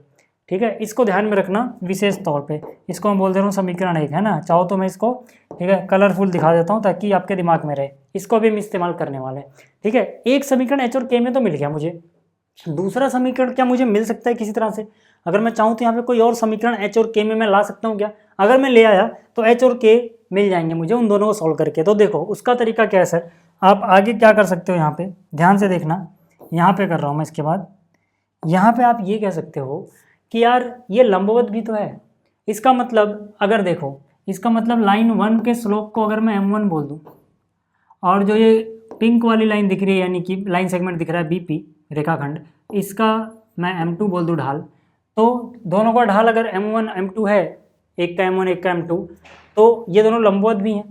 ठीक है, इसको ध्यान में रखना विशेष तौर पे। इसको मैं बोल दे रहा हूँ समीकरण 1 है ना, चाहो तो मैं इसको ठीक है कलरफुल दिखा देता हूँ ताकि आपके दिमाग में रहे। इसको भी हम इस्तेमाल करने वाले हैं। ठीक है, एक समीकरण एच और के में तो मिल गया मुझे, दूसरा समीकरण क्या मुझे मिल सकता है किसी तरह से? अगर मैं चाहूँ तो यहाँ पे कोई और समीकरण एच और के में मैं ला सकता हूँ क्या? अगर मैं ले आया तो एच और के मिल जाएंगे मुझे उन दोनों को सॉल्व करके। तो देखो उसका तरीका क्या है सर, आप आगे क्या कर सकते हो, यहाँ पे ध्यान से देखना, यहाँ पे कर रहा हूँ मैं। इसके बाद यहाँ पे आप ये कह सकते हो कि यार ये लंबवत भी तो है, इसका मतलब अगर देखो, इसका मतलब लाइन 1 के स्लोप को अगर मैं m1 बोल दूँ, और जो ये पिंक वाली लाइन दिख रही है यानी कि लाइन सेगमेंट दिख रहा है BP रेखाखंड, इसका मैं m2 बोल दूँ ढाल, तो दोनों का ढाल अगर m1 m2 है, एक का m1 एक का m2, तो ये दोनों लंबवत भी हैं,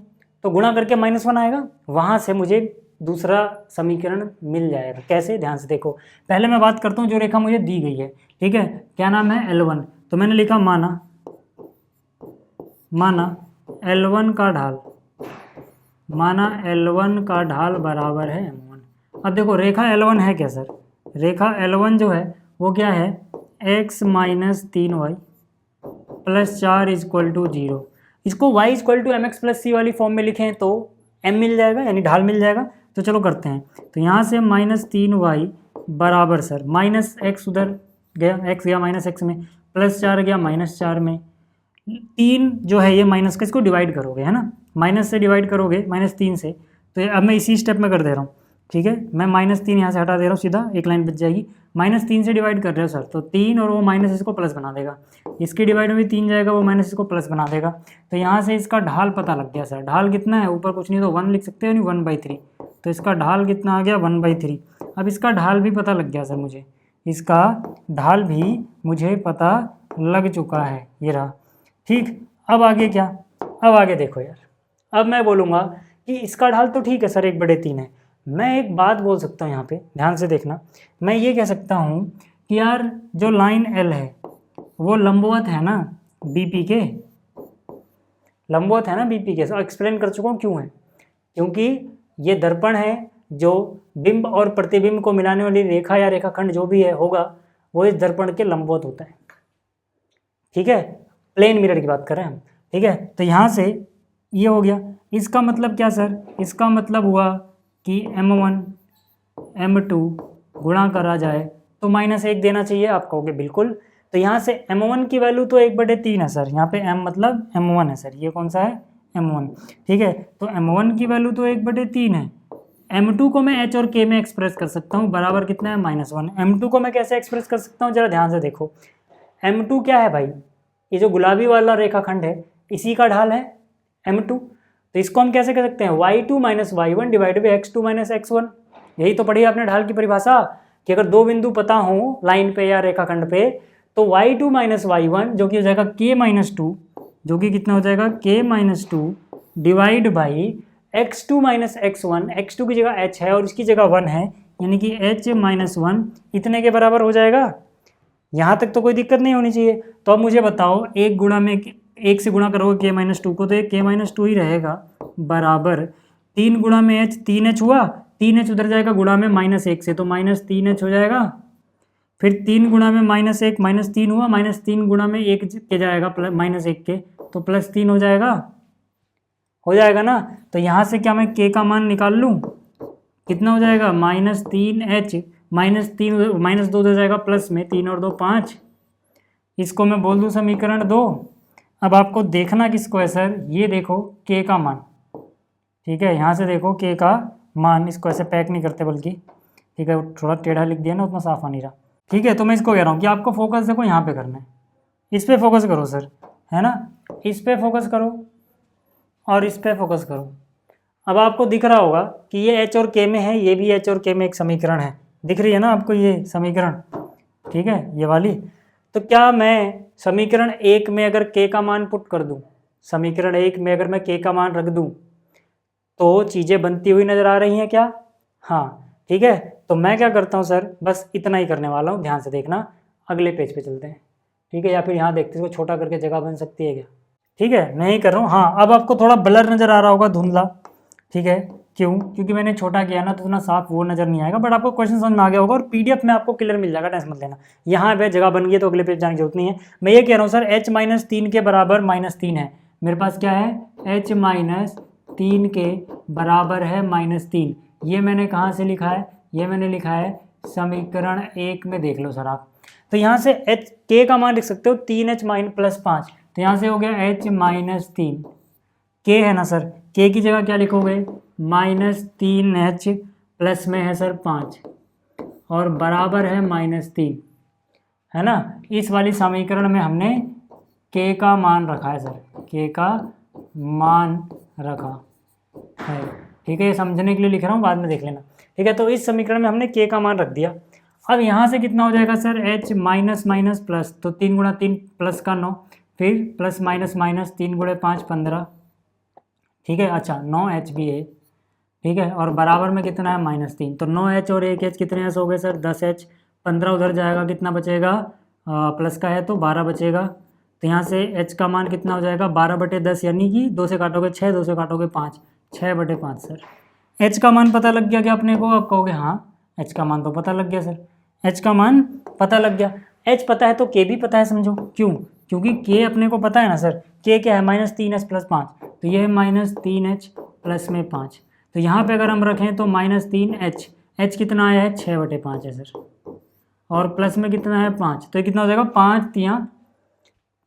तो गुणा करके -1 आएगा, वहाँ से मुझे दूसरा समीकरण मिल जाएगा। कैसे, ध्यान से देखो। पहले मैं बात करता हूँ जो रेखा मुझे दी गई है, ठीक है, क्या नाम है L1, तो मैंने लिखा माना L1 का ढाल, माना L1 का ढाल बराबर है m1। अब देखो रेखा L1 है क्या सर, रेखा L1 जो है वो क्या है, x - 3y + 4 = 0। इसको y = mx + c वाली फॉर्म में लिखें तो m मिल जाएगा, यानी ढाल मिल जाएगा। तो चलो करते हैं, तो यहाँ से -3y बराबर सर -x उधर गया, x गया -x में, +4 गया -4 में, 3 जो है ये माइनस का, इसको डिवाइड करोगे है ना, माइनस से डिवाइड करोगे -3 से, तो ये अब मैं इसी स्टेप में कर दे रहा हूँ। ठीक है, मैं -3 यहाँ से हटा दे रहा हूँ, सीधा एक लाइन बच जाएगी। -3 से डिवाइड कर रहे हो सर, तो 3 और वो माइनस इसको प्लस बना देगा, इसकी डिवाइड में भी 3 जाएगा, वो माइनस इसको प्लस बना देगा। तो यहाँ से इसका ढाल पता लग गया सर। ढाल कितना है, ऊपर कुछ नहीं तो 1 लिख सकते हो, यानी 1/3। तो इसका ढाल कितना आ गया, 1/3। अब इसका ढाल भी पता लग गया सर मुझे, इसका ढाल भी मुझे पता लग चुका है, ये रहा। ठीक, अब आगे क्या, अब आगे देखो यार, अब मैं बोलूँगा कि इसका ढाल तो ठीक है सर 1/3 है। मैं एक बात बोल सकता हूँ यहाँ पे, ध्यान से देखना, मैं ये कह सकता हूँ कि यार जो लाइन L है वो लंबवत है ना BP के, लंबवत है ना BP के। एक्सप्लेन कर चुका हूँ क्यों है, क्योंकि ये दर्पण है, जो बिंब और प्रतिबिंब को मिलाने वाली रेखा या रेखाखंड जो भी है होगा, वो इस दर्पण के लंबवत होता है। ठीक है, प्लेन मिरर की बात कर रहे हैं हम। ठीक है, तो यहाँ से ये हो गया। इसका मतलब क्या सर, इसका मतलब हुआ कि m1 m2 गुणा करा जाए तो -1 देना चाहिए, आप कहोगे बिल्कुल। तो यहाँ से m1 की वैल्यू तो 1/3 है सर, यहाँ पे m मतलब m1 है सर, ये कौन सा है m1। ठीक है, तो m1 की वैल्यू तो 1/3 है। m2 को मैं h और k में एक्सप्रेस कर सकता हूँ, बराबर कितना है -1। m2 को मैं कैसे एक्सप्रेस कर सकता हूँ, जरा ध्यान से देखो। m2 क्या है भाई, ये जो गुलाबी वाला रेखाखंड है इसी का ढाल है m2। तो इसको हम कैसे कर सकते हैं, y2 - y1 divide by x2 - x1। यही तो पढ़ी आपने ढाल की परिभाषा, कि अगर दो बिंदु पता हो लाइन पे या रेखाखंड पे, तो y2 - y1 जो कि हो जाएगा k - 2, जो कि कितना हो जाएगा k - 2 divide by x2 - x1। x2 की जगह h है और इसकी जगह 1 है, यानी कि h - 1 इतने के बराबर हो जाएगा। यहाँ तक तो कोई दिक्कत नहीं होनी चाहिए। तो अब मुझे बताओ, एक से गुणा करोगे k - 2 को, तो ये k - 2 ही रहेगा, बराबर 3 गुणा में h, 3h हुआ, 3h उधर जाएगा गुणा में -1 से, तो -3h हो जाएगा। फिर 3 गुणा में -1, -3 हुआ, -3 गुणा में 1 के जाएगा -1 के, तो +3 हो जाएगा ना। तो यहाँ से क्या मैं k का मान निकाल लूँ, कितना हो जाएगा -3h, -2 उधर जाएगा प्लस में, 3 और 2 5, इसको मैं बोल दूँ समीकरण 2। अब आपको देखना किसको है सर, ये देखो k का मान। ठीक है, यहाँ से देखो k का मान, इसको ऐसे पैक नहीं करते बल्कि, ठीक है, थोड़ा टेढ़ा लिख दिया ना, उतना साफ आ नहीं रहा। ठीक है, तो मैं इसको कह रहा हूँ कि आपको फोकस देखो यहाँ पे करना है, इस पे फोकस करो सर, है ना, इस पे फोकस करो और इस पे फोकस करो। अब आपको दिख रहा होगा कि ये h और k में है, ये भी h और k में एक समीकरण है, दिख रही है ना आपको ये समीकरण, ठीक है, ये वाली। तो क्या मैं समीकरण 1 में अगर k का मान पुट कर दूं, समीकरण 1 में अगर मैं k का मान रख दूं, तो चीज़ें बनती हुई नज़र आ रही हैं क्या? हाँ, ठीक है। तो मैं क्या करता हूं सर, बस इतना ही करने वाला हूं, ध्यान से देखना। अगले पेज पे चलते हैं, ठीक है, या फिर यहाँ देखते हैं इसको छोटा करके जगह बन सकती है क्या? ठीक है, मैं ही कर रहा हूँ। हाँ, अब आपको थोड़ा ब्लर नज़र आ रहा होगा, धुंधला, ठीक है, क्यों? क्योंकि मैंने छोटा किया ना तो उतना साफ वो नज़र नहीं आएगा, बट आपको क्वेश्चन समझ में आ गया होगा और पीडीएफ में आपको क्लियर मिल जाएगा, टेंशन मत लेना। यहाँ पे जगह बन गई तो अगले पेज जाने की जरूरत नहीं है। मैं ये कह रहा हूँ सर h-3 के बराबर -3 है, मेरे पास क्या है h-3 के बराबर है -3। ये मैंने कहाँ से लिखा है? ये मैंने लिखा है समीकरण 1 में, देख लो सर आप। तो यहाँ से k का मान लिख सकते हो 3h + 5, तो यहाँ से हो गया h-3, k है ना सर, k की जगह क्या लिखोगे -3h प्लस में है सर 5 और बराबर है -3, है ना। इस वाली समीकरण में हमने k का मान रखा है सर, k का मान रखा है, ठीक है। ये समझने के लिए लिख रहा हूँ, बाद में देख लेना, ठीक है। तो इस समीकरण में हमने k का मान रख दिया। अब यहाँ से कितना हो जाएगा sir h minus minus plus, तो 3 × 3 प्लस का 9, फिर प्लस माइनस माइनस 3 × 5 15, ठीक है। अच्छा 9h भी है, ठीक है, और बराबर में कितना है -3, तो 9h और 1h कितने h हो गए सर 10h, 15 उधर जाएगा, कितना बचेगा प्लस का है तो 12 बचेगा। तो यहाँ से h का मान कितना हो जाएगा 12/10, यानी कि 2 से काटोगे 6, 2 से काटोगे 5, 6/5 सर। h का मान पता लग गया क्या अपने को? आप कहोगे हाँ h का मान तो पता लग गया सर, h का मान पता लग गया। h पता है तो k भी पता है, समझो क्यों? क्योंकि k अपने को पता है ना सर, k क्या है -3h + 5, तो ये है -3h प्लस में 5। तो यहाँ पे अगर हम रखें तो -3h, h कितना आया है 6/5 है सर, और प्लस में कितना है 5, तो ये कितना हो जाएगा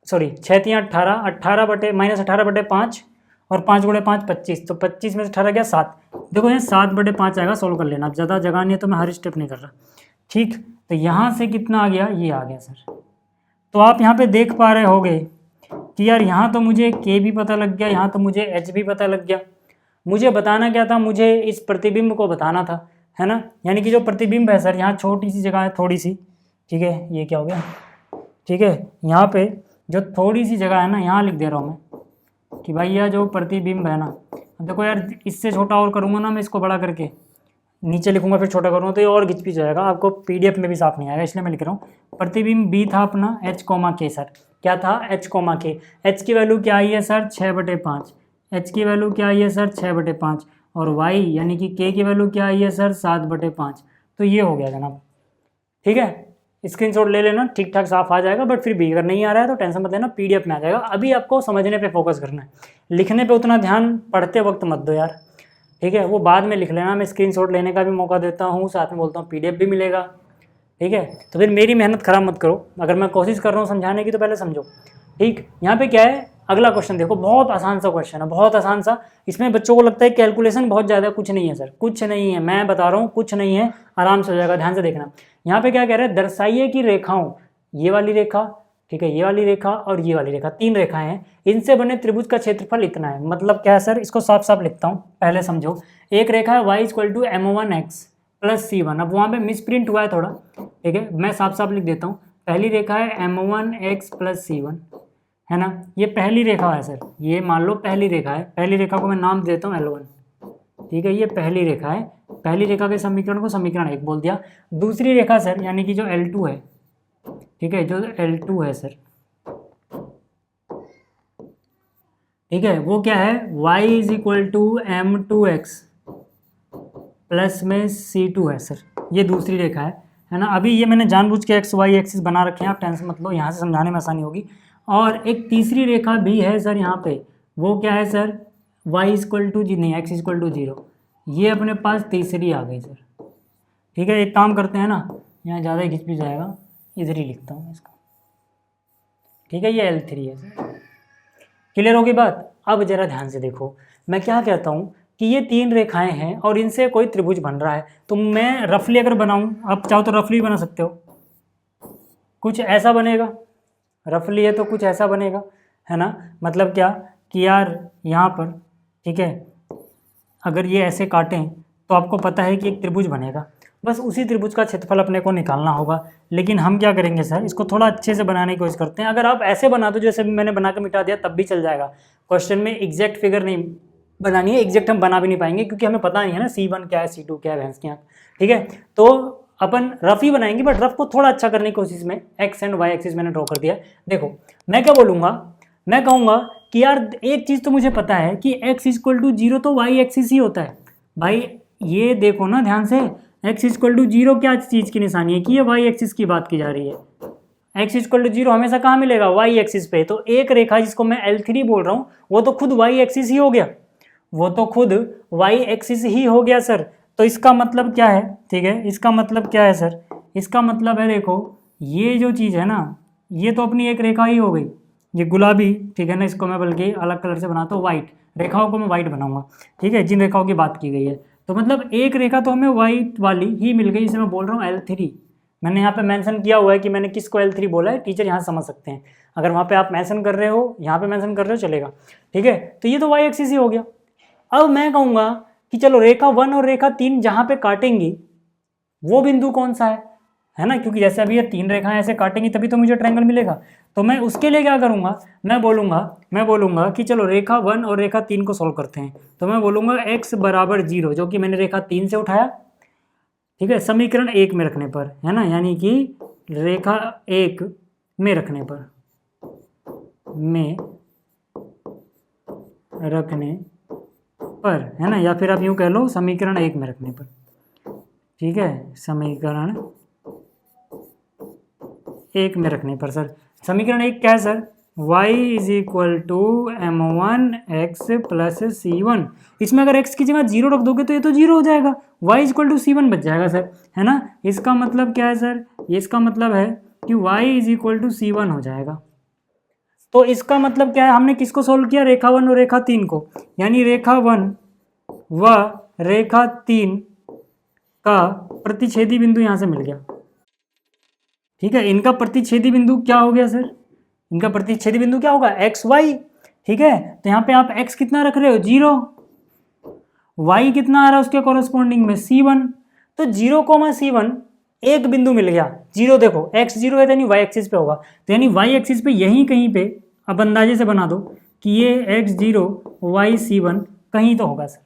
6 × 18, 18/5 और 5 × 5 25, तो 25 में से 18 गया 7। देखो यहाँ 7/5 आएगा, सोल्व कर लेना। अब ज़्यादा जगह नहीं है तो मैं हर स्टेप नहीं कर रहा, ठीक। तो यहाँ से कितना आ गया, ये आ गया सर। तो आप यहाँ पे देख पा रहे होगे कि यार यहाँ तो मुझे k भी पता लग गया, यहाँ तो मुझे h भी पता लग गया। मुझे बताना क्या था? मुझे इस प्रतिबिंब को बताना था, है ना। यानी कि जो प्रतिबिंब है सर, यहाँ छोटी सी जगह है, थोड़ी सी, ठीक है। ये क्या हो गया, ठीक है। यहाँ पे जो थोड़ी सी जगह है ना, यहाँ लिख दे रहा हूँ मैं कि भाई यह जो प्रतिबिंब है ना, देखो यार इससे छोटा और करूँगा ना मैं, इसको बड़ा करके नीचे लिखूंगा फिर छोटा करूँगा तो ये और घिच-पिच जाएगा, आपको पीडीएफ में भी साफ नहीं आएगा, इसलिए मैं लिख रहा हूँ। प्रतिबिंब b था अपना h, k सर, क्या था h, k। h की वैल्यू क्या आई है सर 6/5, h की वैल्यू क्या आई है सर 6/5, और y यानी कि k की वैल्यू क्या आई है सर 7/5। तो ये हो गया जनाब, ठीक है। स्क्रीनशॉट ले लेना, ठीक ठाक साफ आ जाएगा, बट फिर भी अगर नहीं आ रहा है तो टेंशन मत लेना, पीडीएफ में आ जाएगा। अभी आपको समझने पे फोकस करना है, लिखने पे उतना ध्यान पढ़ते वक्त मत दो यार, ठीक है। वो बाद में लिख लेना, मैं स्क्रीनशॉट लेने का भी मौका देता हूँ, साथ में बोलता हूँ पीडीएफ भी मिलेगा, ठीक है। तो फिर मेरी मेहनत ख़राब मत करो, अगर मैं कोशिश कर रहा हूँ समझाने की तो पहले समझो, ठीक। यहाँ पे क्या है, अगला क्वेश्चन देखो, बहुत आसान सा क्वेश्चन है, बहुत आसान सा। इसमें बच्चों को लगता है कैलकुलेशन बहुत ज़्यादा, कुछ नहीं है सर, कुछ नहीं है, मैं बता रहा हूँ कुछ नहीं है, आराम से हो जाएगा, ध्यान से देखना। यहाँ पे क्या कह रहे हैं, दर्शाइए कि रेखाओं, ये वाली रेखा, ठीक है, ये वाली रेखा और ये वाली रेखा, 3 रेखाएं हैं, इनसे बने त्रिभुज का क्षेत्रफल इतना है। मतलब क्या है सर, इसको साफ साफ लिखता हूँ, पहले समझो। एक रेखा है y = m1x + c1, अब वहाँ पे मिसप्रिंट हुआ है थोड़ा, ठीक है, मैं साफ साफ लिख देता हूँ। पहली रेखा है m1x + c1, है ना, ये पहली रेखा है सर, ये मान लो पहली रेखा है, पहली रेखा को मैं नाम देता हूँ L1, ठीक है, ये पहली रेखा है। पहली रेखा के समीकरण को समीकरण 1 बोल दिया। दूसरी रेखा सर, यानी कि जो L2 है, ठीक है, जो L2 है सर, ठीक है, वो क्या है, y = m2x प्लस में c2 है सर, ये दूसरी रेखा है ना। अभी ये मैंने जानबूझ के x y एक्सिस बना रखे हैं, आप टेंशन मत लो, यहाँ से समझाने में आसानी होगी। और एक तीसरी रेखा भी है सर यहाँ पे, वो क्या है सर, y = नहीं, x = 0, ये अपने पास तीसरी आ गई सर, ठीक है। एक काम करते हैं ना, यहाँ ज़्यादा ही घिच भी जाएगा, इधर ही लिखता हूँ इसको, ठीक है, ये L3 है सर। क्लियर होगी बात? अब जरा ध्यान से देखो, मैं क्या कहता हूँ कि ये 3 रेखाएं हैं और इनसे कोई त्रिभुज बन रहा है, तो मैं रफली अगर बनाऊँ, आप चाहो तो रफली बना सकते हो, कुछ ऐसा बनेगा, रफली है तो कुछ ऐसा बनेगा, है ना। मतलब क्या कि यार यहाँ पर, ठीक है, अगर ये ऐसे काटें तो आपको पता है कि एक त्रिभुज बनेगा, बस उसी त्रिभुज का क्षेत्रफल अपने को निकालना होगा। लेकिन हम क्या करेंगे सर, इसको थोड़ा अच्छे से बनाने की कोशिश करते हैं। अगर आप ऐसे बना दो जैसे मैंने बना के मिटा दिया तब भी चल जाएगा, क्वेश्चन में एग्जैक्ट फिगर नहीं बनानी है, एग्जैक्ट हम बना भी नहीं पाएंगे क्योंकि हमें पता नहीं है ना C1 क्या है, C2 क्या है, भैंस की आँख, ठीक है। तो अपन रफ ही बनाएंगे, बट रफ को थोड़ा अच्छा करने की कोशिश में एक्स एंड वाई एक्सिस मैंने ड्रॉ कर दिया। देखो मैं क्या बोलूँगा, मैं कहूँगा कि यार एक चीज़ तो मुझे पता है कि x = 0 तो y एक्सिस ही होता है, भाई ये देखो ना ध्यान से, x इक्वल टू 0 क्या चीज़ की निशानी है कि ये वाई एक्सिस की बात की जा रही है। x इक्वल टू 0 हमेशा कहाँ मिलेगा, वाई एक्सिस पे। तो एक रेखा जिसको मैं L3 बोल रहा हूँ वो तो खुद वाई एक्सिस ही हो गया, वो तो खुद वाई एक्सिस ही हो गया सर। तो इसका मतलब क्या है, ठीक है, इसका मतलब क्या है सर, इसका मतलब है देखो ये जो चीज़ है ना, ये तो अपनी एक रेखा ही हो गई, ये गुलाबी, ठीक है ना, इसको मैं बल्कि अलग कलर से बनाता हूँ, वाइट रेखाओं को मैं वाइट बनाऊंगा, ठीक है, जिन रेखाओं की बात की गई है। तो मतलब एक रेखा तो हमें वाइट वाली ही मिल गई, जिसे मैं बोल रहा हूँ L3। मैंने यहाँ पे मेंशन किया हुआ है कि मैंने किसको L3 बोला है, टीचर यहाँ समझ सकते हैं। अगर वहाँ पे आप मेंशन कर रहे हो, यहाँ पे मेंशन कर रहे हो, चलेगा, ठीक है। तो ये तो वाई एक्सिस ही हो गया। अब मैं कहूँगा कि चलो रेखा 1 और रेखा 3 जहाँ पे काटेंगी वो बिंदु कौन सा है ना, क्योंकि जैसे अभी ये 3 रेखाएं ऐसे काटेंगी तभी तो मुझे ट्रायंगल मिलेगा। तो मैं उसके लिए क्या करूँगा, मैं बोलूँगा कि चलो रेखा 1 और रेखा 3 को सॉल्व करते हैं। तो मैं बोलूँगा x बराबर 0, जो कि मैंने रेखा 3 से उठाया, ठीक है, समीकरण 1 में रखने पर, है ना, यानी कि रेखा 1 में रखने पर, है ना, या फिर आप यूँ कह लो समीकरण 1 में रखने पर, ठीक है, समीकरण 1 में रखने पर सर। समीकरण 1 क्या है sir, y is equal to m1x plus c1। इसमें अगर x की जगह 0 रख दोगे तो ये तो 0 हो जाएगा, y is equal to c1 बच जाएगा सर, है ना। इसका मतलब क्या है सर, ये इसका मतलब है कि y is equal to c1 हो जाएगा। तो इसका मतलब क्या है, हमने किसको सोल्व किया, रेखा 1 और रेखा 3 को, यानी रेखा 1 व रेखा 3 का प्रतिच्छेदी बिंदु यहाँ से मिल गया, ठीक है। इनका प्रतिच्छेदी बिंदु क्या हो गया सर, इनका प्रतिच्छेदी बिंदु क्या होगा, एक्स वाई, ठीक है। तो यहाँ पे आप x कितना रख रहे हो, 0, y कितना आ रहा है उसके कॉरेस्पॉन्डिंग में c1। तो 0,c1 एक बिंदु मिल गया, 0, देखो x 0 है तो यानी y एक्सिस पे होगा, तो यानी y एक्सिस पे यहीं कहीं पे अब अंदाजे से बना दो कि ये x0 y c1 कहीं तो होगा सर।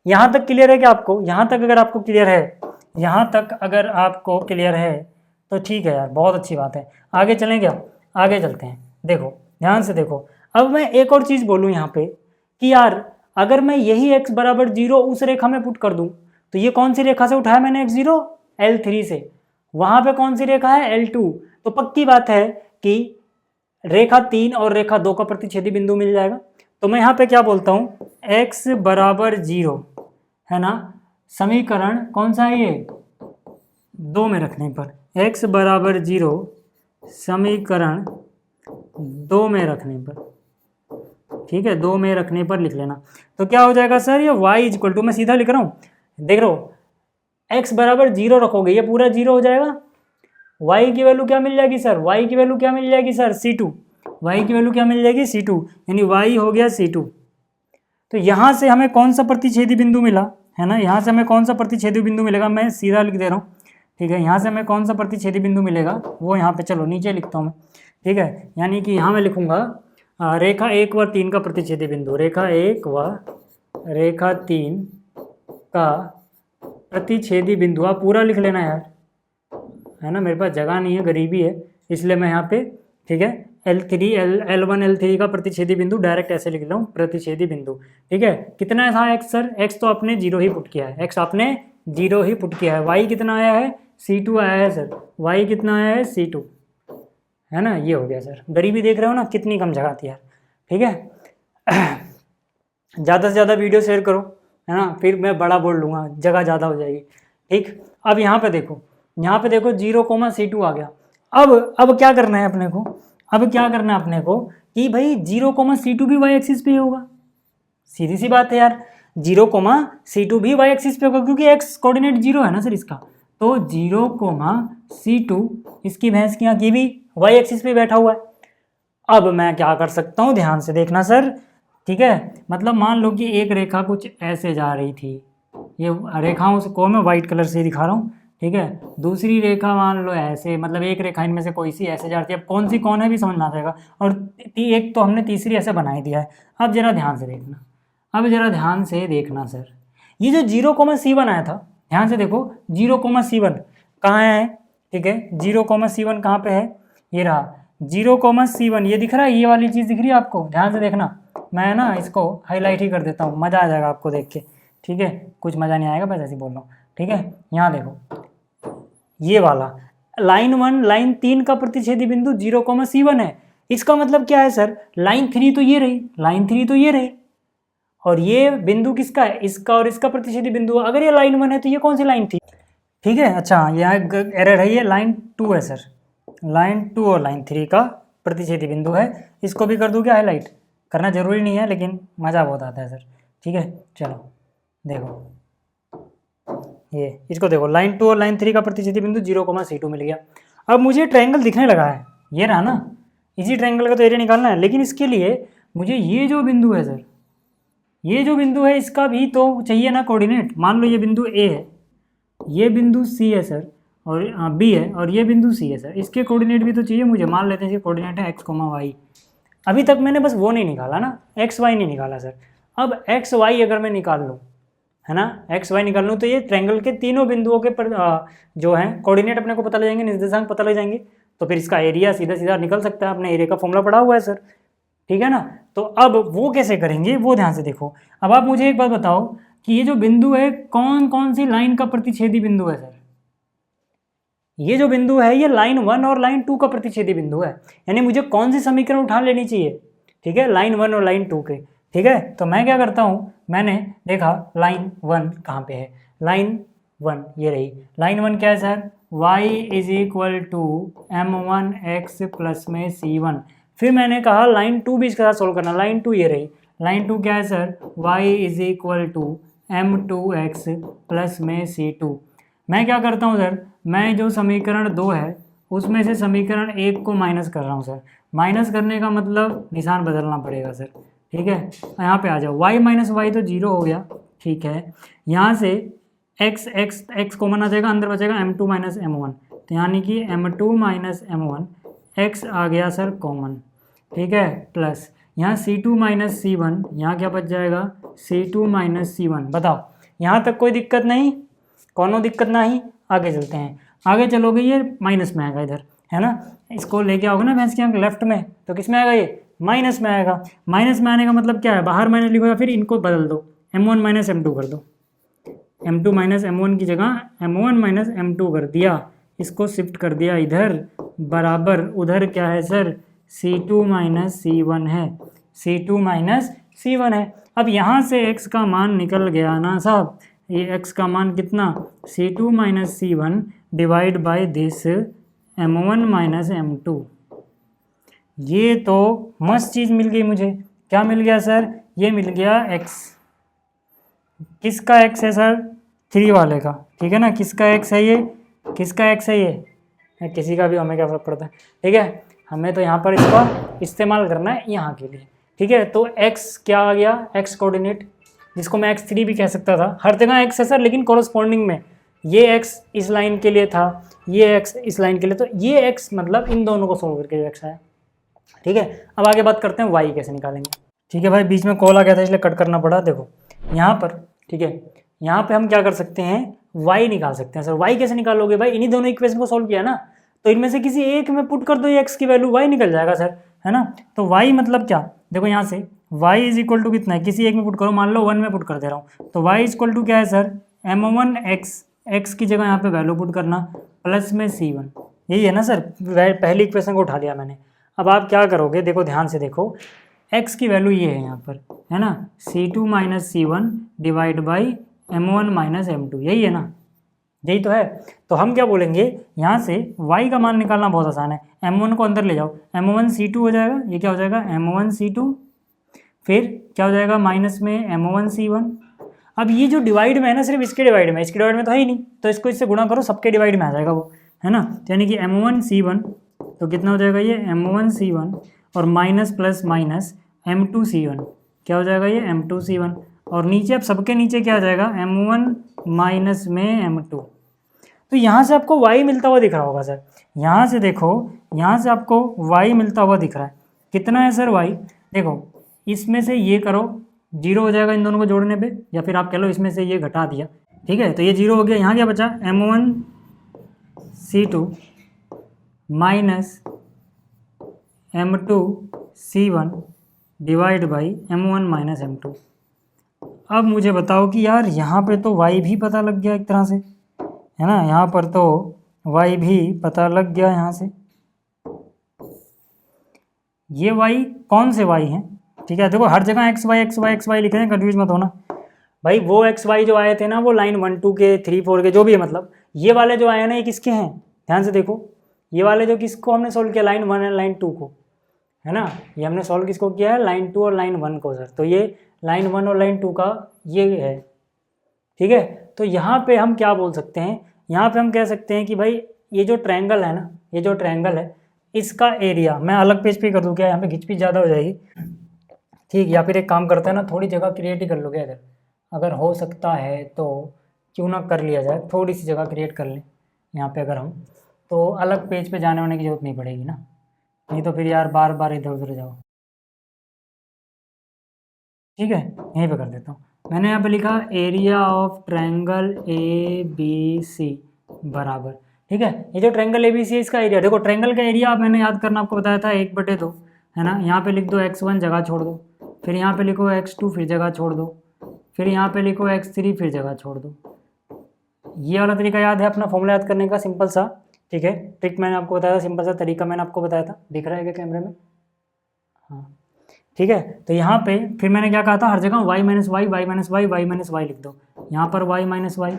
यहाँ तक क्लियर है क्या आपको, यहाँ तक अगर आपको क्लियर है, यहाँ तक अगर आपको क्लियर है तो ठीक है यार, बहुत अच्छी बात है। आगे चलें क्या, आगे चलते हैं। देखो ध्यान से देखो, अब मैं एक और चीज़ बोलूँ यहाँ पे कि यार अगर मैं यही x बराबर 0 उस रेखा में पुट कर दूँ तो ये कौन सी रेखा से उठाया मैंने x0, L3 से, वहाँ पे कौन सी रेखा है, L2। तो पक्की बात है कि रेखा 3 और रेखा 2 का प्रतिच्छेदी बिंदु मिल जाएगा। तो मैं यहाँ पे क्या बोलता हूँ, x बराबर 0, है ना, समीकरण कौन सा है ये, 2 में रखने पर, x बराबर 0 समीकरण 2 में रखने पर, ठीक है, 2 में रखने पर लिख लेना। तो क्या हो जाएगा सर, ये y इक्वल टू, मैं सीधा लिख रहा हूँ, देख रहे हो, x बराबर 0 रखोगे ये पूरा 0 हो जाएगा, y की वैल्यू क्या मिल जाएगी सर, y की वैल्यू क्या मिल जाएगी सर, c2, y की वैल्यू क्या मिल जाएगी, c2, यानी y हो गया c2। तो यहाँ से हमें कौन सा प्रतिच्छेदी बिंदु मिला, है ना, यहाँ से हमें कौन सा प्रतिच्छेदी बिंदु मिलेगा, मैं सीधा लिख दे रहा हूँ, ठीक है, यहाँ से हमें कौन सा प्रतिच्छेदी बिंदु मिलेगा वो यहाँ पे, चलो नीचे लिखता हूँ मैं, ठीक है, यानी कि यहाँ मैं लिखूँगा रेखा 1 व 3 का प्रतिच्छेदी बिंदु, रेखा 1 व रेखा 3 का प्रतिच्छेदी बिंदु, आप पूरा लिख लेना यार, है ना, मेरे पास जगह नहीं है, गरीबी है, इसलिए मैं यहाँ पे, ठीक है, L1 L3 का प्रतिच्छेदी बिंदु डायरेक्ट ऐसे लिख रहा हूँ, प्रतिच्छेदी बिंदु, ठीक है। कितना था x सर, x तो आपने 0 ही पुट किया है, x आपने 0 ही पुट किया है, y कितना आया है, c2 आया है सर, y कितना आया है, c2, है ना, ये हो गया सर। गरीबी देख रहे हो ना, कितनी कम जगह थी यार, ठीक है। ज़्यादा से ज़्यादा वीडियो शेयर करो, है ना, फिर मैं बड़ा बोल लूँगा, जगह ज़्यादा हो जाएगी, ठीक। अब यहाँ पे देखो, 0,c2 आ गया। अब क्या करना है अपने को, अब क्या करना है अपने को कि भाई 0,c2 भी y एक्सिस पे ही होगा, सीधी सी बात है यार, 0,c2 भी y एक्सिस पे होगा, क्योंकि x कोऑर्डिनेट 0 है ना सर इसका। तो 0,c2 इसकी भैंस की यहाँ की भी y एक्सिस पे बैठा हुआ है। अब मैं क्या कर सकता हूँ, ध्यान से देखना सर, ठीक है, मतलब मान लो कि एक रेखा कुछ ऐसे जा रही थी, ये रेखाओं को मैं वाइट कलर से दिखा रहा हूँ, ठीक है, दूसरी रेखा मान लो ऐसे, मतलब एक रेखा इनमें से कोई सी ऐसे जा रही है, अब कौन सी कौन है भी समझ में आ जाएगा, और एक तो हमने तीसरी ऐसे बना ही दिया है। अब जरा ध्यान से देखना, अब जरा ध्यान से देखना सर, ये जो 0,c1 आया था, ध्यान से देखो 0,c1 कहाँ है, ठीक है, 0,c1 कहाँ पे है, ये रहा 0,c1, ये दिख रहा है, ये वाली चीज़ दिख रही है आपको, ध्यान से देखना, मैं ना इसको हाईलाइट ही कर देता हूँ, मज़ा आ जाएगा आपको देख के, ठीक है, कुछ मज़ा नहीं आएगा, बस ऐसे ही बोल रहा हूँ। ठीक है, यहाँ देखो ये वाला लाइन 1 लाइन 3 का प्रतिच्छेदी बिंदु 0,C1 है। इसका मतलब क्या है सर, लाइन 3 तो ये रही, लाइन 3 तो ये रही, और ये बिंदु किसका है, इसका, और इसका प्रतिच्छेदी बिंदु। अगर ये लाइन 1 है तो ये कौन सी लाइन थी? ठीक है, अच्छा यहाँ एरर है, ये लाइन 2 है सर, लाइन 2 और लाइन 3 का प्रतिच्छेदी बिंदु है। इसको भी कर दूँ क्या हाईलाइट? करना जरूरी नहीं है, लेकिन मज़ा बहुत आता है सर। ठीक है, चलो देखो ये, इसको देखो, लाइन 2 और लाइन 3 का प्रतिच्छेदी बिंदु 0,C2 मिल गया। अब मुझे ट्रायंगल दिखने लगा है, ये रहा ना, इसी ट्रायंगल का तो एरिया निकालना है। लेकिन इसके लिए मुझे ये जो बिंदु है सर, ये जो बिंदु है इसका भी तो चाहिए ना कोऑर्डिनेट। मान लो ये बिंदु ए है, ये बिंदु सी है सर, और बी है, और ये बिंदु सी है सर, इसके कोऑर्डिनेट भी तो चाहिए मुझे। मान लेते हैं इसके कोऑर्डिनेट है x, y। अभी तक मैंने बस वो नहीं निकाला ना, x y नहीं निकाला सर। अब x y अगर मैं निकाल लूँ, है ना, x y निकाल लूँ, तो ये ट्रायंगल के तीनों बिंदुओं के जो हैं कोऑर्डिनेट अपने को पता लग जाएंगे, निर्देशांक पता लग जाएंगे, तो फिर इसका एरिया सीधा सीधा निकल सकता है। अपने एरिया का फॉर्मूला पढ़ा हुआ है सर, ठीक है ना। तो अब वो कैसे करेंगे वो ध्यान से देखो। अब आप मुझे एक बात बताओ कि ये जो बिंदु है कौन कौन सी लाइन का प्रतिच्छेदी बिंदु है सर? ये जो बिंदु है ये लाइन 1 और लाइन 2 का प्रतिच्छेदी बिंदु है। यानी मुझे कौन सी समीकरण उठा लेनी चाहिए? ठीक है, लाइन 1 और लाइन 2 के। ठीक है, तो मैं क्या करता हूँ, मैंने देखा लाइन 1 कहाँ पे है, लाइन 1 ये रही। लाइन 1 क्या है सर, y = m1x प्लस में c1। फिर मैंने कहा लाइन 2 भी इसके साथ सोल्व करना, लाइन 2 ये रही। लाइन 2 क्या है सर, y = m2x प्लस में c2। मैं क्या करता हूँ सर, मैं जो समीकरण 2 है उसमें से समीकरण 1 को माइनस कर रहा हूँ सर। माइनस करने का मतलब निशान बदलना पड़ेगा सर। ठीक है, यहाँ पे आ जाओ, y माइनस वाई तो 0 हो गया। ठीक है, यहाँ से x कॉमन आ जाएगा, अंदर बचेगा m2 माइनस m1, तो यानी कि m2 माइनस m1 x आ गया सर कॉमन। ठीक है, प्लस यहाँ c2 माइनस c1, यहाँ क्या बच जाएगा, c2 माइनस c1। बताओ यहाँ तक कोई दिक्कत नहीं, कोनो दिक्कत नहीं। आगे चलते हैं, आगे चलोगे ये माइनस में आएगा इधर, है ना। इसको लेके आओगे ना भैंस के अंक लेफ्ट में, तो किस में आएगा, ये माइनस में आएगा। माइनस में आने का मतलब क्या है, बाहर माइनस लिखो या फिर इनको बदल दो, m1 माइनस m2 कर दो। m2 माइनस m1 की जगह m1 माइनस m2 कर दिया, इसको शिफ्ट कर दिया इधर, बराबर उधर क्या है सर, c2 माइनस c1 है, c2 माइनस c1 है। अब यहाँ से x का मान निकल गया ना साहब, ये x का मान कितना, c2 minus c1 divide by this m1 minus m2। ये तो मस्त चीज़ मिल गई मुझे। क्या मिल गया सर, ये मिल गया x। किसका x है सर, 3 वाले का। ठीक है ना, किसका x है ये, किसका x है ये, किसी का भी, हमें क्या फर्क पड़ता है। ठीक है, हमें तो यहाँ पर इसका इस्तेमाल करना है यहाँ के लिए। ठीक है, तो x क्या आ गया, x कोऑर्डिनेट, जिसको मैं x3 भी कह सकता था। हर जगह x है सर, लेकिन कॉरस्पॉन्डिंग में ये x इस लाइन के लिए था, ये x इस लाइन के लिए, तो ये x मतलब इन दोनों को सोल्व करके जो x आया। ठीक है, अब आगे बात करते हैं y कैसे निकालेंगे। ठीक है भाई, बीच में कॉल आ गया था इसलिए कट करना पड़ा। देखो यहाँ पर, ठीक है, यहाँ पे हम क्या कर सकते हैं, y निकाल सकते हैं सर। y कैसे निकालोगे भाई, इन्हीं दोनों इक्वेशन को सोल्व किया ना, तो इनमें से किसी एक में पुट कर दो, ये x की वैल्यू y निकल जाएगा सर, है ना। तो y मतलब क्या, देखो यहाँ से y इज इक्वल टू कितना है, किसी एक में पुट करो, मान लो 1 में पुट कर दे रहा हूँ, तो y इज इक्वल टू क्या है सर, m1x, x की जगह यहाँ पे वैल्यू पुट करना, प्लस में c1। यही है ना सर, पहली इक्वेशन को उठा लिया मैंने। अब आप क्या करोगे, देखो ध्यान से देखो, x की वैल्यू ये है यहाँ पर, है ना, c2 minus c1 divide by m1 minus m2, यही है ना, यही तो है। तो हम क्या बोलेंगे, यहाँ से y का मान निकालना बहुत आसान है, m1 को अंदर ले जाओ, m1 c2 हो जाएगा, ये क्या हो जाएगा, m1 c2, फिर क्या हो जाएगा माइनस में m1 c1। अब ये जो डिवाइड में है ना, सिर्फ इसके डिवाइड में, इसके डिवाइड में तो है ही नहीं, तो इसको इससे गुणा करो, सबके डिवाइड में आ जाएगा वो, है ना। तो यानी कि m1 c1, तो कितना हो जाएगा ये m1 c1, और minus plus minus m2 c1, क्या हो जाएगा ये m2 c1, और नीचे अब सबके नीचे क्या आ जाएगा, m1 माइनस में m2। तो यहाँ से आपको y मिलता हुआ दिख रहा होगा सर, यहाँ से देखो, यहाँ से आपको y मिलता हुआ दिख रहा है। कितना है सर y, देखो इसमें से ये करो, 0 हो जाएगा इन दोनों को जोड़ने पे, या फिर आप कह लो इसमें से ये घटा दिया। ठीक है, तो ये 0 हो गया। यहाँ क्या बचा, m1 c2 minus m2 c1 divide by m1 minus m2। अब मुझे बताओ कि यार यहाँ पे तो y भी पता लग गया एक तरह से, है ना, यहाँ पर तो y भी पता लग गया यहाँ से। ये y कौन से y हैं, ठीक है, देखो हर जगह x y लिख रहे हैं, कंफ्यूज मत होना भाई। वो x y जो आए थे ना, वो लाइन 1 2 के 3 4 के जो भी है, मतलब ये वाले जो आए हैं ना, ये किसके हैं, ध्यान से देखो। ये वाले जो किसको हमने सोल्व किया, लाइन 1 और लाइन 2 को, है ना, ये हमने सॉल्व किसको किया है, लाइन 2 और लाइन 1 को सर। तो ये लाइन 1 और लाइन 2 का ये है, ठीक है। तो यहाँ पे हम क्या बोल सकते हैं, यहाँ पे हम कह सकते हैं कि भाई ये जो ट्रायंगल है ना, ये जो ट्रायंगल है, इसका एरिया, मैं अलग पेज पे कर दूँ क्या, यहाँ पे घिचपिच ज़्यादा हो जाएगी, ठीक। या फिर एक काम करते हैं ना, थोड़ी जगह क्रिएट ही कर लो क्या इधर, अगर हो सकता है तो क्यों ना कर लिया जाए, थोड़ी सी जगह क्रिएट कर लें यहाँ पे अगर हम, तो अलग पेज पे जाने वाने की जरूरत नहीं पड़ेगी ना, नहीं तो फिर यार बार बार इधर उधर जाओ, ठीक है। यहीं पे कर देता हूँ, मैंने यहाँ पे लिखा area of triangle A B C बराबर, ठीक है। ये जो ट्रायंगल ए बी सी है, इसका एरिया देखो, ट्रायंगल का एरिया आप मैंने याद करना आपको बताया था 1/2, है ना। यहाँ पे लिख दो x1 जगह छोड़ दो, फिर यहाँ पे लिखो x2 फिर जगह छोड़ दो, फिर यहाँ पे लिखो x3 फिर जगह छोड़ दो। ये वाला तरीका याद है अपना फॉर्मूला याद करने का, सिंपल सा, ठीक है। ट्रिक मैंने आपको बताया था, सिंपल सा तरीका मैंने आपको बताया था, दिख रहा है क्या कैमरे में, हाँ ठीक है। तो यहाँ पे फिर मैंने क्या कहा था, हर जगह y माइनस वाई लिख दो। यहाँ पर y माइनस वाई,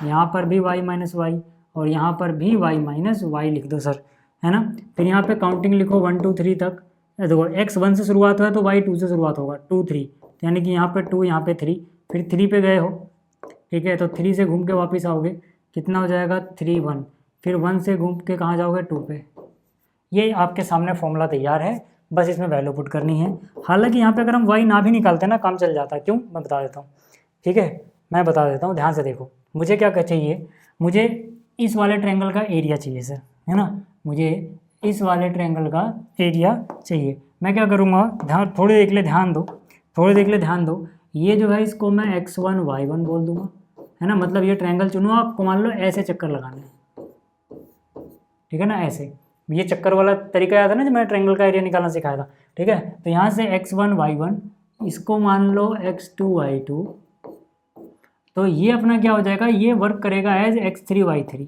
यहाँ पर भी y माइनस वाई, और यहाँ पर भी y माइनस वाई लिख दो सर, है ना। फिर यहाँ पे काउंटिंग लिखो 1 2 3 तक, देखो x 1 से शुरुआत हुआ है तो y 2 से शुरुआत होगा, 2 3, यानी कि यहाँ पे 2 यहाँ पे 3, फिर 3 पे गए हो, ठीक है। तो 3 से घूम के वापस आओगे, कितना हो जाएगा 3 1, फिर 1 से घूम के कहाँ जाओगे 2 पे। ये आपके सामने फॉर्मूला तैयार है, बस इसमें वैल्यू पुट करनी है। हालांकि यहाँ पे अगर हम y ना भी निकालते ना, काम चल जाता है, क्यों मैं बता देता हूँ, ठीक है, मैं बता देता हूँ, ध्यान से देखो। मुझे क्या चाहिए, मुझे इस वाले ट्रायंगल का एरिया चाहिए सर, है ना, मुझे इस वाले ट्रायंगल का एरिया चाहिए। मैं क्या करूँगा, ध्यान थोड़ी देख ले, ध्यान दो, थोड़ी देख ले, ध्यान दो। ये जो है इसको मैं x1 y1 बोल दूंगा, है ना, मतलब ये ट्रायंगल चुनो, आपको मान लो ऐसे चक्कर लगाने, ठीक है ना, ऐसे। ये चक्कर वाला तरीका याद है ना, जो मैंने ट्रायंगल का एरिया निकालना सिखाया था, ठीक है। तो यहाँ से x1 y1, इसको मान लो x2 y2, तो ये अपना क्या हो जाएगा, ये वर्क करेगा एज x3 y3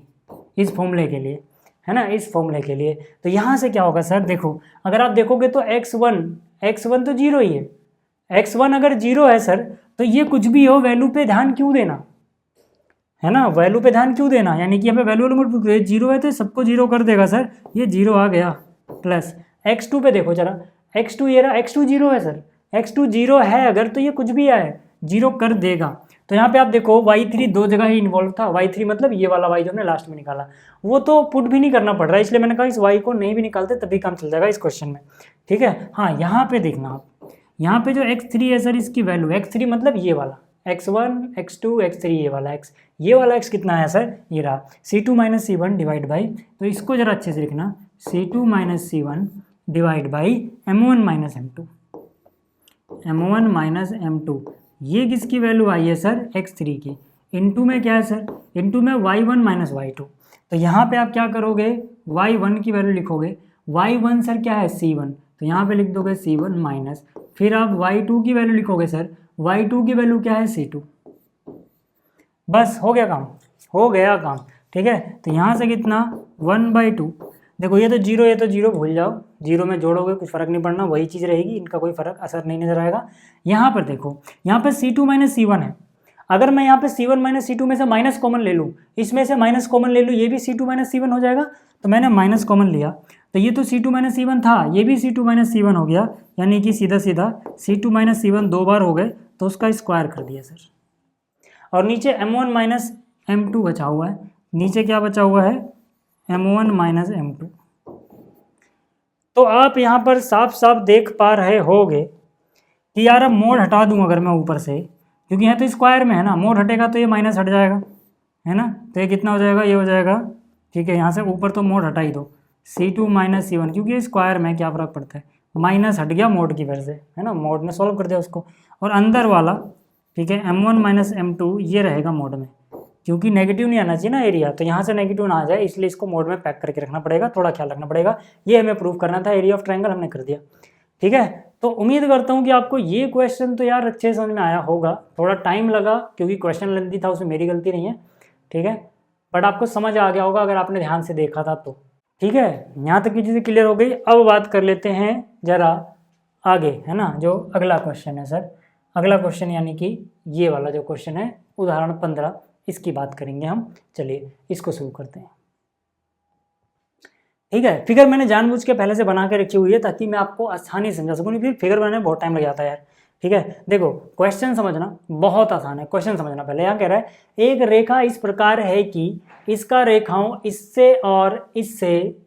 इस फॉर्मूले के लिए, है ना, इस फॉर्मूले के लिए। तो यहाँ से क्या होगा सर, देखो अगर आप देखोगे तो x1 तो 0 ही है, x1 अगर 0 है सर, तो ये कुछ भी हो वैल्यू पे ध्यान क्यों देना, है ना, वैल्यू पे ध्यान क्यों देना, यानी कि यहाँ पे वैल्यू नंबर 0 है तो सबको 0 कर देगा सर, ये 0 आ गया। प्लस x2 पे देखो जरा, x2 ये रहा, x2 0 है सर, x2 0 है अगर, तो ये कुछ भी आए 0 कर देगा। तो यहाँ पे आप देखो y3 दो जगह ही इन्वॉल्व था, y3 मतलब ये वाला y जो हमने लास्ट में निकाला, वो तो पुट भी नहीं करना पड़ रहा है, इसलिए मैंने कहा इस y को नहीं भी निकालते तभी काम चल जाएगा इस क्वेश्चन में, ठीक है। हाँ यहाँ पे देखना आप, यहाँ पे जो x3 है सर, इसकी वैल्यू x3 मतलब ये वाला x1 x2 x3, ये वाला x, ये वाला x कितना है सर, ये रहा c2 minus c1 divide by, तो इसको जरा अच्छे से लिखना, c2 minus c1 divide by m1 minus m2, m1 minus m2, ये किसकी वैल्यू आई है सर, x3 की, इनटू में क्या है सर, इनटू में y1 माइनस y2। तो यहाँ पे आप क्या करोगे, y1 की वैल्यू लिखोगे, y1 सर क्या है c1, तो यहाँ पे लिख दोगे c1 माइनस, फिर आप y2 की वैल्यू लिखोगे सर, y2 की वैल्यू क्या है c2, बस हो गया काम, हो गया काम, ठीक है। तो यहाँ से कितना 1/2, देखो ये तो 0, ये तो 0 भूल जाओ, 0 में जोड़ोगे कुछ फ़र्क नहीं पड़ना, वही चीज़ रहेगी, इनका कोई फ़र्क असर नहीं नजर आएगा। यहाँ पर देखो, यहाँ पर c2 माइनस c1 है, अगर मैं यहाँ पे c1 माइनस c2 में से माइनस कॉमन ले लूँ, इसमें से माइनस कॉमन ले लूँ, ये भी c2 माइनस c1 हो जाएगा, तो मैंने माइनस कॉमन लिया, तो ये तो c2 माइनस c1 था, ये भी c2 माइनस c1 हो गया, यानी कि सीधा सीधा c2 माइनस c1 दो बार हो गए, तो उसका स्क्वायर कर दिया सर। और नीचे m1 माइनस m2 बचा हुआ है, नीचे क्या बचा हुआ है, m1 माइनस m2। तो आप यहाँ पर साफ साफ देख पा रहे होगे कि यार अब मोड हटा दूँ अगर मैं ऊपर से, क्योंकि यहाँ तो स्क्वायर में है ना, मोड हटेगा तो ये माइनस हट जाएगा, है ना, तो ये कितना हो जाएगा, ये हो जाएगा, ठीक है। यहाँ से ऊपर तो मोड हटा ही दो, c2 माइनस c1, क्योंकि ये स्क्वायर में क्या फ़र्क पड़ता है, माइनस हट गया मोड की वजह से, है ना, मोड ने सॉल्व कर दिया उसको। और अंदर वाला, ठीक है, m1 माइनस m2 ये रहेगा मोड में, क्योंकि नेगेटिव नहीं आना चाहिए ना एरिया, तो यहाँ से नेगेटिव ना आ जाए, इसलिए इसको मोड में पैक करके रखना पड़ेगा, थोड़ा ख्याल रखना पड़ेगा। ये हमें प्रूव करना था, एरिया ऑफ ट्रायंगल हमने कर दिया, ठीक है। तो उम्मीद करता हूँ कि आपको ये क्वेश्चन तो यार अच्छे समझ में आया होगा। थोड़ा टाइम लगा क्योंकि क्वेश्चन लेंथी था, उसमें मेरी गलती नहीं है, ठीक है, बट आपको समझ आ गया होगा अगर आपने ध्यान से देखा था तो। ठीक है, यहाँ तक की चीज़ें क्लियर हो गई। अब बात कर लेते हैं जरा आगे, है ना, जो अगला क्वेश्चन है सर, अगला क्वेश्चन यानी कि ये वाला जो क्वेश्चन है उदाहरण 15, इसकी बात करेंगे हम। चलिए इसको शुरू करते हैं। ठीक है, फिगर मैंने जानबूझ के पहले से बना के रखी हुई है ताकि मैं आपको आसानी से समझा सकूँ, नहीं फिर फिगर बनाने में बहुत टाइम लग जाता है यार। ठीक है, देखो क्वेश्चन समझना बहुत आसान है, क्वेश्चन समझना पहले। यहाँ कह रहा है एक रेखा इस प्रकार है कि इसका रेखाओं इससे और इससे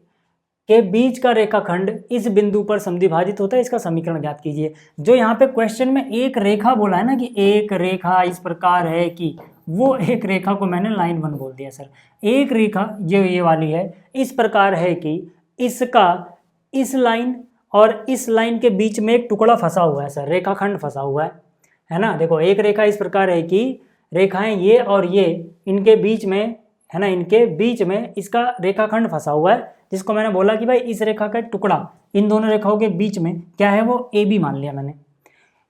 के बीच का रेखाखंड इस बिंदु पर समद्विभाजित होता है, इसका समीकरण ज्ञात कीजिए। जो यहाँ पे क्वेश्चन में एक रेखा बोला है ना कि एक रेखा इस प्रकार है कि, वो एक रेखा को मैंने लाइन 1 बोल दिया सर। एक रेखा जो ये वाली है इस प्रकार है कि इसका इस लाइन और इस लाइन के बीच में एक टुकड़ा फंसा हुआ है सर, रेखाखंड फंसा हुआ है ना। देखो एक रेखा इस प्रकार है कि रेखाएं ये और ये, इनके बीच में, है ना, इनके बीच में इसका रेखाखंड फंसा हुआ है, जिसको मैंने बोला कि भाई इस रेखा का टुकड़ा इन दोनों रेखाओं के बीच में क्या है, वो ए बी मान लिया मैंने।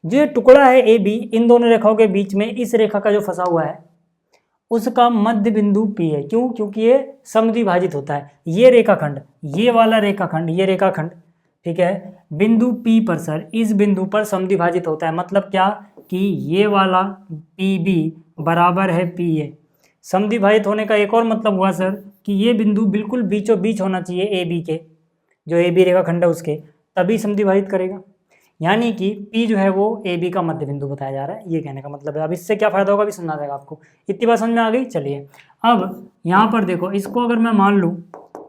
जो टुकड़ा है ए बी इन दोनों रेखाओं के बीच में इस रेखा का जो फंसा हुआ है उसका मध्य बिंदु पी है। क्यों? क्योंकि ये समद्विभाजित होता है। ये रेखाखंड, ये वाला रेखाखंड, ये रेखाखंड, ठीक है, बिंदु पी पर सर, इस बिंदु पर समद्विभाजित होता है। मतलब क्या कि ये वाला पी बी बराबर है पी ए। समद्विभाजित होने का एक और मतलब हुआ सर कि ये बिंदु बिल्कुल बीचों बीच होना चाहिए ए बी के, जो ए बी रेखाखंड है उसके, तभी समद्विभाजित करेगा। यानी कि P जो है वो ए बी का मध्य बिंदु बताया जा रहा है, ये कहने का मतलब है। अब इससे क्या फायदा होगा अभी समझा जाएगा आपको। इतनी बात समझ में आ गई। चलिए अब यहाँ पर देखो, इसको अगर मैं मान लूँ,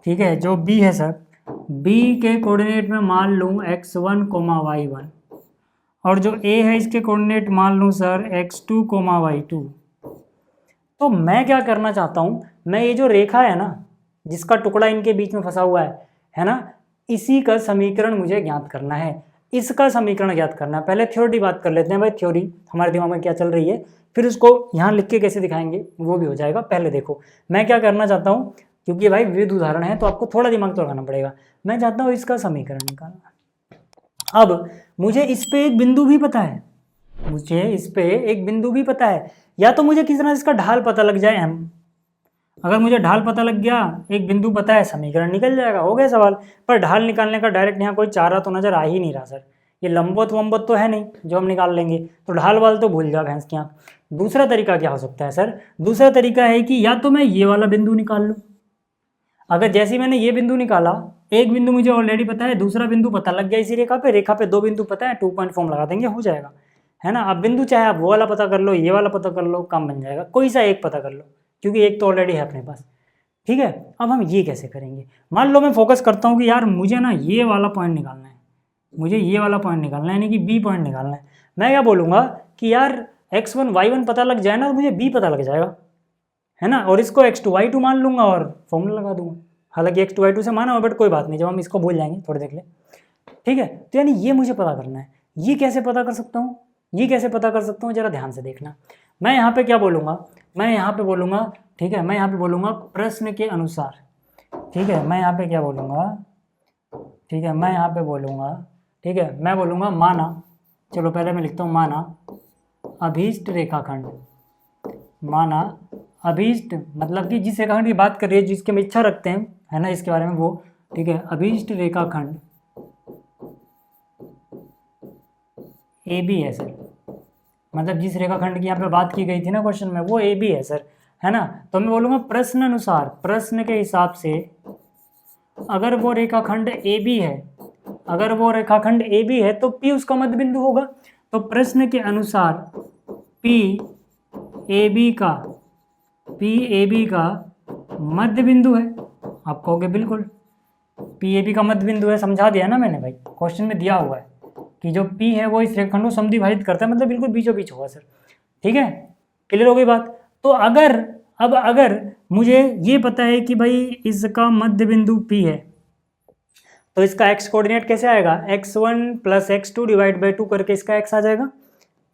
ठीक है, जो B है सर, B के कोऑर्डिनेट में मान लूँ x1, y1, और जो A है इसके कोऑर्डिनेट मान लूँ सर x2, y2। तो मैं क्या करना चाहता हूँ, मैं ये जो रेखा है ना जिसका टुकड़ा इनके बीच में फंसा हुआ है ना, इसी का समीकरण मुझे ज्ञात करना है। इसका समीकरण ज्ञात करना है। पहले थ्योरी बात कर लेते हैं भाई, थ्योरी हमारे दिमाग में क्या चल रही है, फिर उसको यहाँ लिख के कैसे दिखाएंगे वो भी हो जाएगा। पहले देखो मैं क्या करना चाहता हूँ, क्योंकि भाई विविध उदाहरण है तो आपको थोड़ा दिमाग तो लगाना पड़ेगा। मैं चाहता हूँ इसका समीकरण निकालना। अब मुझे इस पे एक बिंदु भी पता है, मुझे इस पे एक बिंदु भी पता है, या तो मुझे किसी तरह इसका ढाल पता लग जाए m। अगर मुझे ढाल पता लग गया, एक बिंदु पता है, समीकरण निकल जाएगा, हो गया सवाल। पर ढाल निकालने का डायरेक्ट यहाँ कोई चारा तो नजर आ ही नहीं रहा सर। ये लंबवत वंबवत तो है नहीं जो हम निकाल लेंगे, तो ढाल वाल तो भूल जाओ भैंस की आँख। दूसरा तरीका क्या हो सकता है सर? दूसरा तरीका है कि या तो मैं ये वाला बिंदु निकाल लूँ। अगर जैसे ही मैंने ये बिंदु निकाला, एक बिंदु मुझे ऑलरेडी पता है, दूसरा बिंदु पता लग गया इसी रेखा पे, रेखा पे दो बिंदु पता है, 2 पॉइंट फॉर्म लगा देंगे, हो जाएगा, है ना। अब बिंदु चाहे आप वो वाला पता कर लो, ये वाला पता कर लो, काम बन जाएगा। कोई सा एक पता कर लो, क्योंकि एक तो ऑलरेडी है अपने पास। ठीक है, अब हम ये कैसे करेंगे? मान लो मैं फोकस करता हूँ कि यार मुझे ना ये वाला पॉइंट निकालना है, मुझे ये वाला पॉइंट निकालना है, यानी कि बी पॉइंट निकालना है। मैं क्या बोलूँगा कि यार x1 y1 पता लग जाए ना तो मुझे बी पता लग जाएगा, है ना, और इसको x2 y2 मान लूँगा और फॉर्मूला लगा दूंगा। हालांकि x2 y2 से माना हुआ, बट कोई बात नहीं, जब हम इसको भूल जाएंगे थोड़ी देख ले। ठीक है, तो यानी ये मुझे पता करना है। ये कैसे पता कर सकता हूँ, ये कैसे पता कर सकता हूँ, जरा ध्यान से देखना। मैं यहाँ पे क्या बोलूँगा, मैं यहाँ पे बोलूँगा, ठीक है, मैं यहाँ पे बोलूँगा प्रश्न के अनुसार। ठीक है, मैं यहाँ पे क्या बोलूँगा, ठीक है, मैं यहाँ पे बोलूँगा, ठीक है, मैं बोलूँगा माना, चलो पहले मैं लिखता हूँ माना अभीष्ट रेखाखंड। माना अभीष्ट मतलब कि जिस रेखाखंड की बात कर रही है, जिसके हम इच्छा रखते हैं, है ना, इसके बारे में वो, ठीक है, अभीष्ट रेखाखंड ए बी है सर। मतलब जिस रेखाखंड की यहाँ पे बात की गई थी ना क्वेश्चन में, वो ए बी है सर, है ना। तो मैं बोलूँगा प्रश्न अनुसार, प्रश्न के हिसाब से अगर वो रेखाखंड ए बी है, अगर वो रेखाखंड ए बी है तो पी उसका मध्य बिंदु होगा। तो प्रश्न के अनुसार पी ए बी का मध्य बिंदु है। आप कहोगे बिल्कुल पी ए बी का मध्य बिंदु है, समझा दिया ना मैंने भाई, क्वेश्चन में दिया हुआ है कि जो P है वो इस रेखाखंड को समद्विभाजित करता है, मतलब बिल्कुल बीचों बीच होगा सर। ठीक है, क्लियर हो गई बात। तो अगर मुझे ये पता है कि भाई इसका मध्य बिंदु P है, तो इसका x कोऑर्डिनेट कैसे आएगा, x1 + x2 डिवाइड बाई 2 करके इसका x आ जाएगा,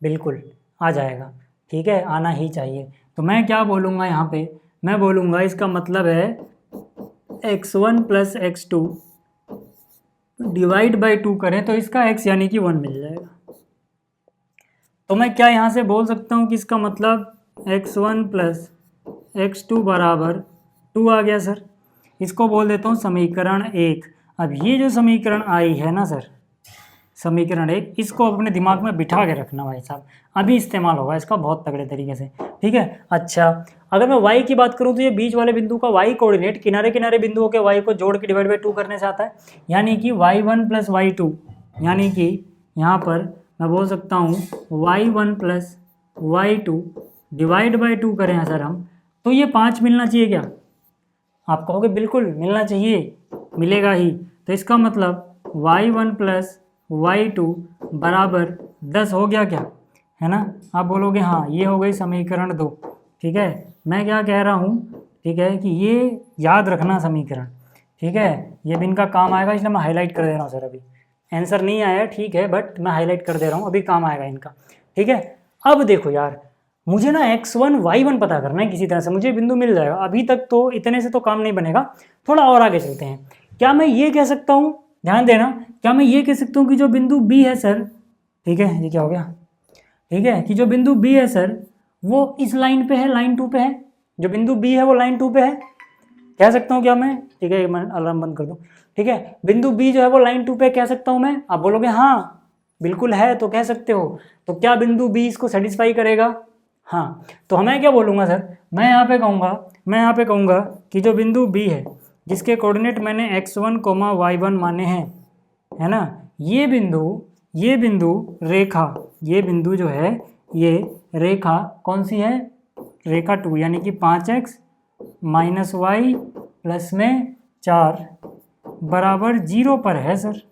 बिल्कुल आ जाएगा। ठीक है, आना ही चाहिए। तो मैं क्या बोलूँगा यहाँ पे, मैं बोलूँगा इसका मतलब है x1 + x2 डिवाइड बाई 2 करें तो इसका x यानी कि 1 मिल जाएगा। तो मैं क्या यहाँ से बोल सकता हूँ कि इसका मतलब x1 प्लस x2 बराबर 2 आ गया सर। इसको बोल देता हूँ समीकरण 1। अब ये जो समीकरण आई है ना सर, समीकरण 1, इसको अपने दिमाग में बिठा के रखना भाई साहब, अभी इस्तेमाल होगा इसका बहुत तगड़े तरीके से, ठीक है। अच्छा, अगर मैं y की बात करूँ तो ये बीच वाले बिंदु का y कोऑर्डिनेट किनारे किनारे बिंदुओं के y को जोड़ के डिवाइड बाई 2 करने से आता है, यानी कि y1 प्लस y2, यानी कि यहाँ पर मैं बोल सकता हूँ y1 plus y2 divide by 2 करें सर हम, तो ये 5 मिलना चाहिए क्या? आप कहोगे बिल्कुल मिलना चाहिए, मिलेगा ही। तो इसका मतलब y1 प्लस y2 बराबर 10 हो गया क्या, है ना। आप बोलोगे हाँ, ये हो गई समीकरण 2, ठीक है। मैं क्या कह रहा हूँ, ठीक है, कि ये याद रखना समीकरण, ठीक है, ये भी इनका काम आएगा, इसलिए मैं हाईलाइट कर दे रहा हूँ सर। अभी आंसर नहीं आया ठीक है, बट मैं हाईलाइट कर दे रहा हूँ, अभी काम आएगा इनका, ठीक है। अब देखो यार, मुझे ना x1 y1 पता करना है किसी तरह से, मुझे बिंदु मिल जाएगा। अभी तक तो इतने से तो काम नहीं बनेगा, थोड़ा और आगे चलते हैं। क्या मैं ये कह सकता हूँ, ध्यान देना, क्या मैं ये कह सकता हूँ कि जो बिंदु B है सर, ठीक है, ये क्या हो गया, ठीक है, कि जो बिंदु B है सर वो इस लाइन पे है, लाइन 2 पे है, जो बिंदु B है वो लाइन 2 पे है, कह सकता हूँ क्या मैं? ठीक है, मैं अलार्म बंद कर दूँ, ठीक है। बिंदु B जो है वो लाइन 2 पे कह सकता हूँ मैं? आप बोलोगे हाँ बिल्कुल है, तो कह सकते हो। तो क्या बिंदु B इसको सेटिस्फाई करेगा? हाँ। तो हमें क्या बोलूँगा सर, मैं यहाँ पे कहूँगा कि जो बिंदु B है जिसके कोऑर्डिनेट मैंने x1, y1 माने हैं, है ना, ये बिंदु रेखा, ये बिंदु जो है ये रेखा कौन सी है, रेखा 2, यानी कि 5x माइनस वाई प्लस में 4 बराबर 0 पर है सर।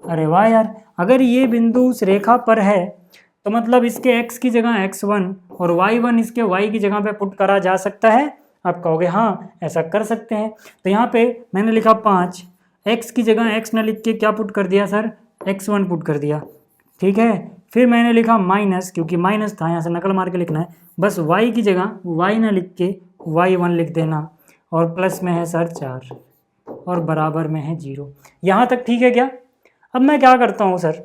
अरे वाह यार, अगर ये बिंदु उस रेखा पर है तो मतलब इसके x की जगह x1 और y1 इसके y की जगह पे पुट करा जा सकता है। आप कहोगे हाँ ऐसा कर सकते हैं। तो यहाँ पे मैंने लिखा 5, x की जगह x न लिख के क्या पुट कर दिया सर, x1 पुट कर दिया, ठीक है। फिर मैंने लिखा माइनस, क्योंकि माइनस था यहाँ से नकल मार के लिखना है, बस y की जगह y न लिख के y1 लिख देना, और प्लस में है सर 4 और बराबर में है 0। यहाँ तक ठीक है क्या? अब मैं क्या करता हूँ सर,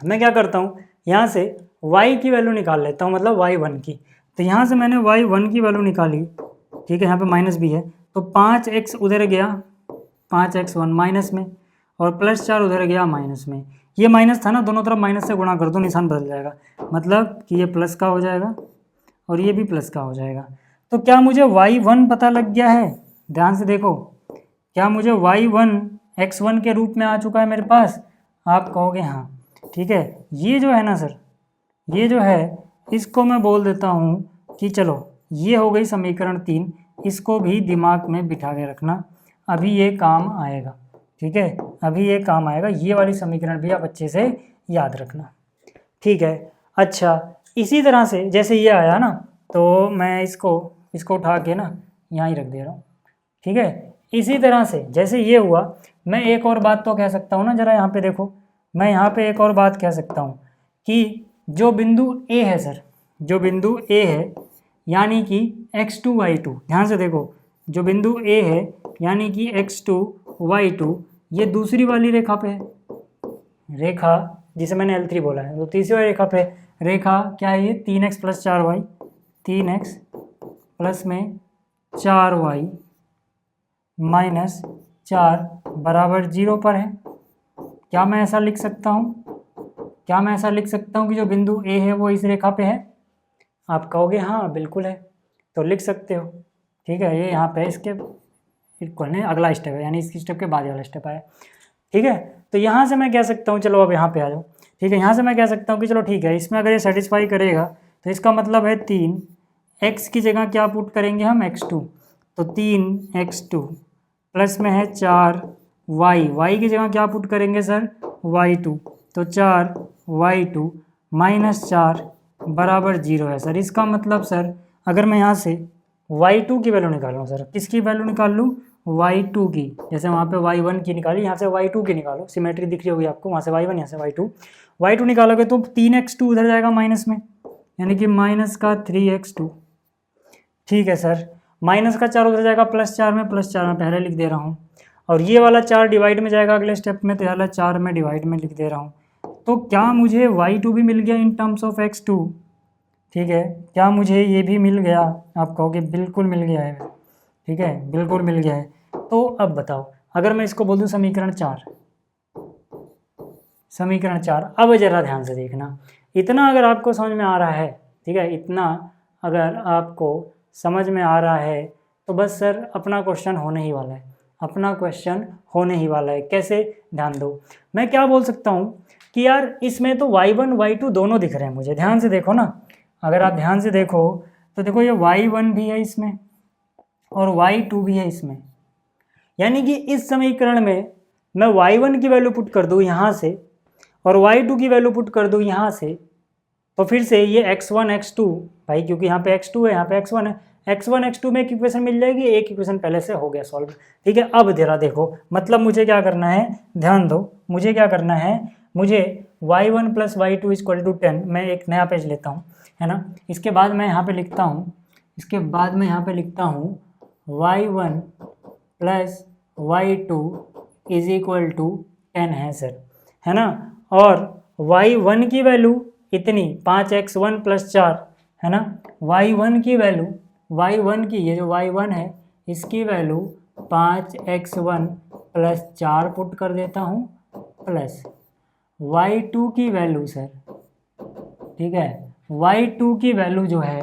मैं क्या करता हूँ, यहाँ से y की वैल्यू निकाल लेता हूँ, मतलब y1 की। तो यहाँ से मैंने y1 की वैल्यू निकाली, ठीक है, यहाँ पे माइनस भी है, तो 5x उधर गया, 5x1 माइनस में, और प्लस 4 उधर गया माइनस में। ये माइनस था ना, दोनों तरफ माइनस से गुणा कर दो, निशान बदल जाएगा, मतलब कि ये प्लस का हो जाएगा और ये भी प्लस का हो जाएगा। तो क्या मुझे y1 पता लग गया है? ध्यान से देखो, क्या मुझे y1 x1 के रूप में आ चुका है मेरे पास? आप कहोगे हाँ, ठीक है। ये जो है ना सर, ये जो है इसको मैं बोल देता हूँ कि चलो ये हो गई समीकरण 3, इसको भी दिमाग में बिठा के रखना, अभी ये काम आएगा, ठीक है, अभी ये काम आएगा। ये वाली समीकरण भी आप अच्छे से याद रखना, ठीक है। अच्छा, इसी तरह से जैसे ये आया ना, तो मैं इसको उठा के ना यहाँ ही रख दे रहा हूँ, ठीक है। इसी तरह से जैसे ये हुआ, मैं एक और बात तो कह सकता हूँ ना, ज़रा यहाँ पे देखो, मैं यहाँ पे एक और बात कह सकता हूँ कि जो बिंदु A है सर, जो बिंदु A है यानी कि x2 y2, ध्यान से देखो, जो बिंदु A है यानी कि x2 y2, ये दूसरी वाली रेखा पे है, रेखा जिसे मैंने L3 बोला है, तो तीसरी वाली रेखा पे रेखा क्या है ये, 3x plus 4y, 3x plus में 4y माइनस 4 बराबर 0 पर है। क्या मैं ऐसा लिख सकता हूँ, क्या मैं ऐसा लिख सकता हूँ कि जो बिंदु A है वो इस रेखा पे है? आप कहोगे हाँ बिल्कुल है, तो लिख सकते हो, ठीक है। ये यहाँ पे इसके इक्वल नहीं, अगला स्टेप है, यानी इसकी स्टेप के बाद वाला स्टेप आया, ठीक है। तो यहाँ से मैं कह सकता हूँ, चलो अब यहाँ पे आ जाओ, ठीक है। यहाँ से मैं कह सकता हूँ कि चलो ठीक है, इसमें अगर ये सेटिस्फाई करेगा तो इसका मतलब है 3, x की जगह क्या पुट करेंगे हम, x2, तो 3x2 प्लस में है 4y की जगह क्या पुट करेंगे सर, y2, तो 4y2 माइनस 4 बराबर 0 है सर। इसका मतलब सर अगर मैं यहाँ से y2 की वैल्यू निकालूँ सर, किसकी वैल्यू निकाल लूँ, y2 की, जैसे वहाँ पे y1 की निकाली, यहाँ से y2 की निकालो, सिमेट्री दिख रही होगी आपको, वहाँ से y1 यहाँ से y2 निकालोगे तो 3x2 उधर जाएगा माइनस में, यानी कि माइनस का 3x2, ठीक है सर। माइनस का 4 उधर जाएगा प्लस 4 में, प्लस 4 में पहले लिख दे रहा हूँ, और ये वाला 4 डिवाइड में जाएगा अगले स्टेप में, तो ये वाला 4 मैं डिवाइड में लिख दे रहा हूँ। तो क्या मुझे y2 भी मिल गया इन टर्म्स ऑफ x2? ठीक है, क्या मुझे ये भी मिल गया? आप कहोगे बिल्कुल मिल गया है, ठीक है, बिल्कुल मिल गया है। तो अब बताओ, अगर मैं इसको बोल दूँ समीकरण 4, समीकरण 4, अब ज़रा ध्यान से देखना, इतना अगर आपको समझ में आ रहा है, ठीक है, इतना अगर आपको समझ में आ रहा है तो बस सर अपना क्वेश्चन होने ही वाला है, अपना क्वेश्चन होने ही वाला है। कैसे? ध्यान दो, मैं क्या बोल सकता हूँ कि यार इसमें तो y1 y2 दोनों दिख रहे हैं मुझे, ध्यान से देखो ना, अगर आप ध्यान से देखो तो देखो ये y1 भी है इसमें और y2 भी है इसमें, यानी कि इस समीकरण में मैं y1 की वैल्यू पुट कर दूँ यहाँ से और y2 की वैल्यू पुट कर दूँ यहाँ से, तो फिर से ये x1 x2 भाई, क्योंकि यहाँ पे x2 है यहाँ पे x1 है, x1 x2 में एक इक्वेशन मिल जाएगी, एक इक्वेशन पहले से हो गया सॉल्व। ठीक है, अब जरा देखो, मतलब मुझे क्या करना है, ध्यान दो, मुझे क्या करना है, मुझे y1 plus y2 equal to 10, मैं एक नया पेज लेता हूँ, है ना, इसके बाद मैं यहाँ पे लिखता हूँ, इसके बाद मैं यहाँ पे लिखता हूँ y1 plus y2 is equal to 10 है सर, है ना, और y1 की वैल्यू इतनी 5x1 प्लस 4, है ना, y1 की वैल्यू, y1 की, ये जो y1 है इसकी वैल्यू 5x1 प्लस 4 पुट कर देता हूँ, प्लस y2 की वैल्यू सर, ठीक है, y2 की वैल्यू जो है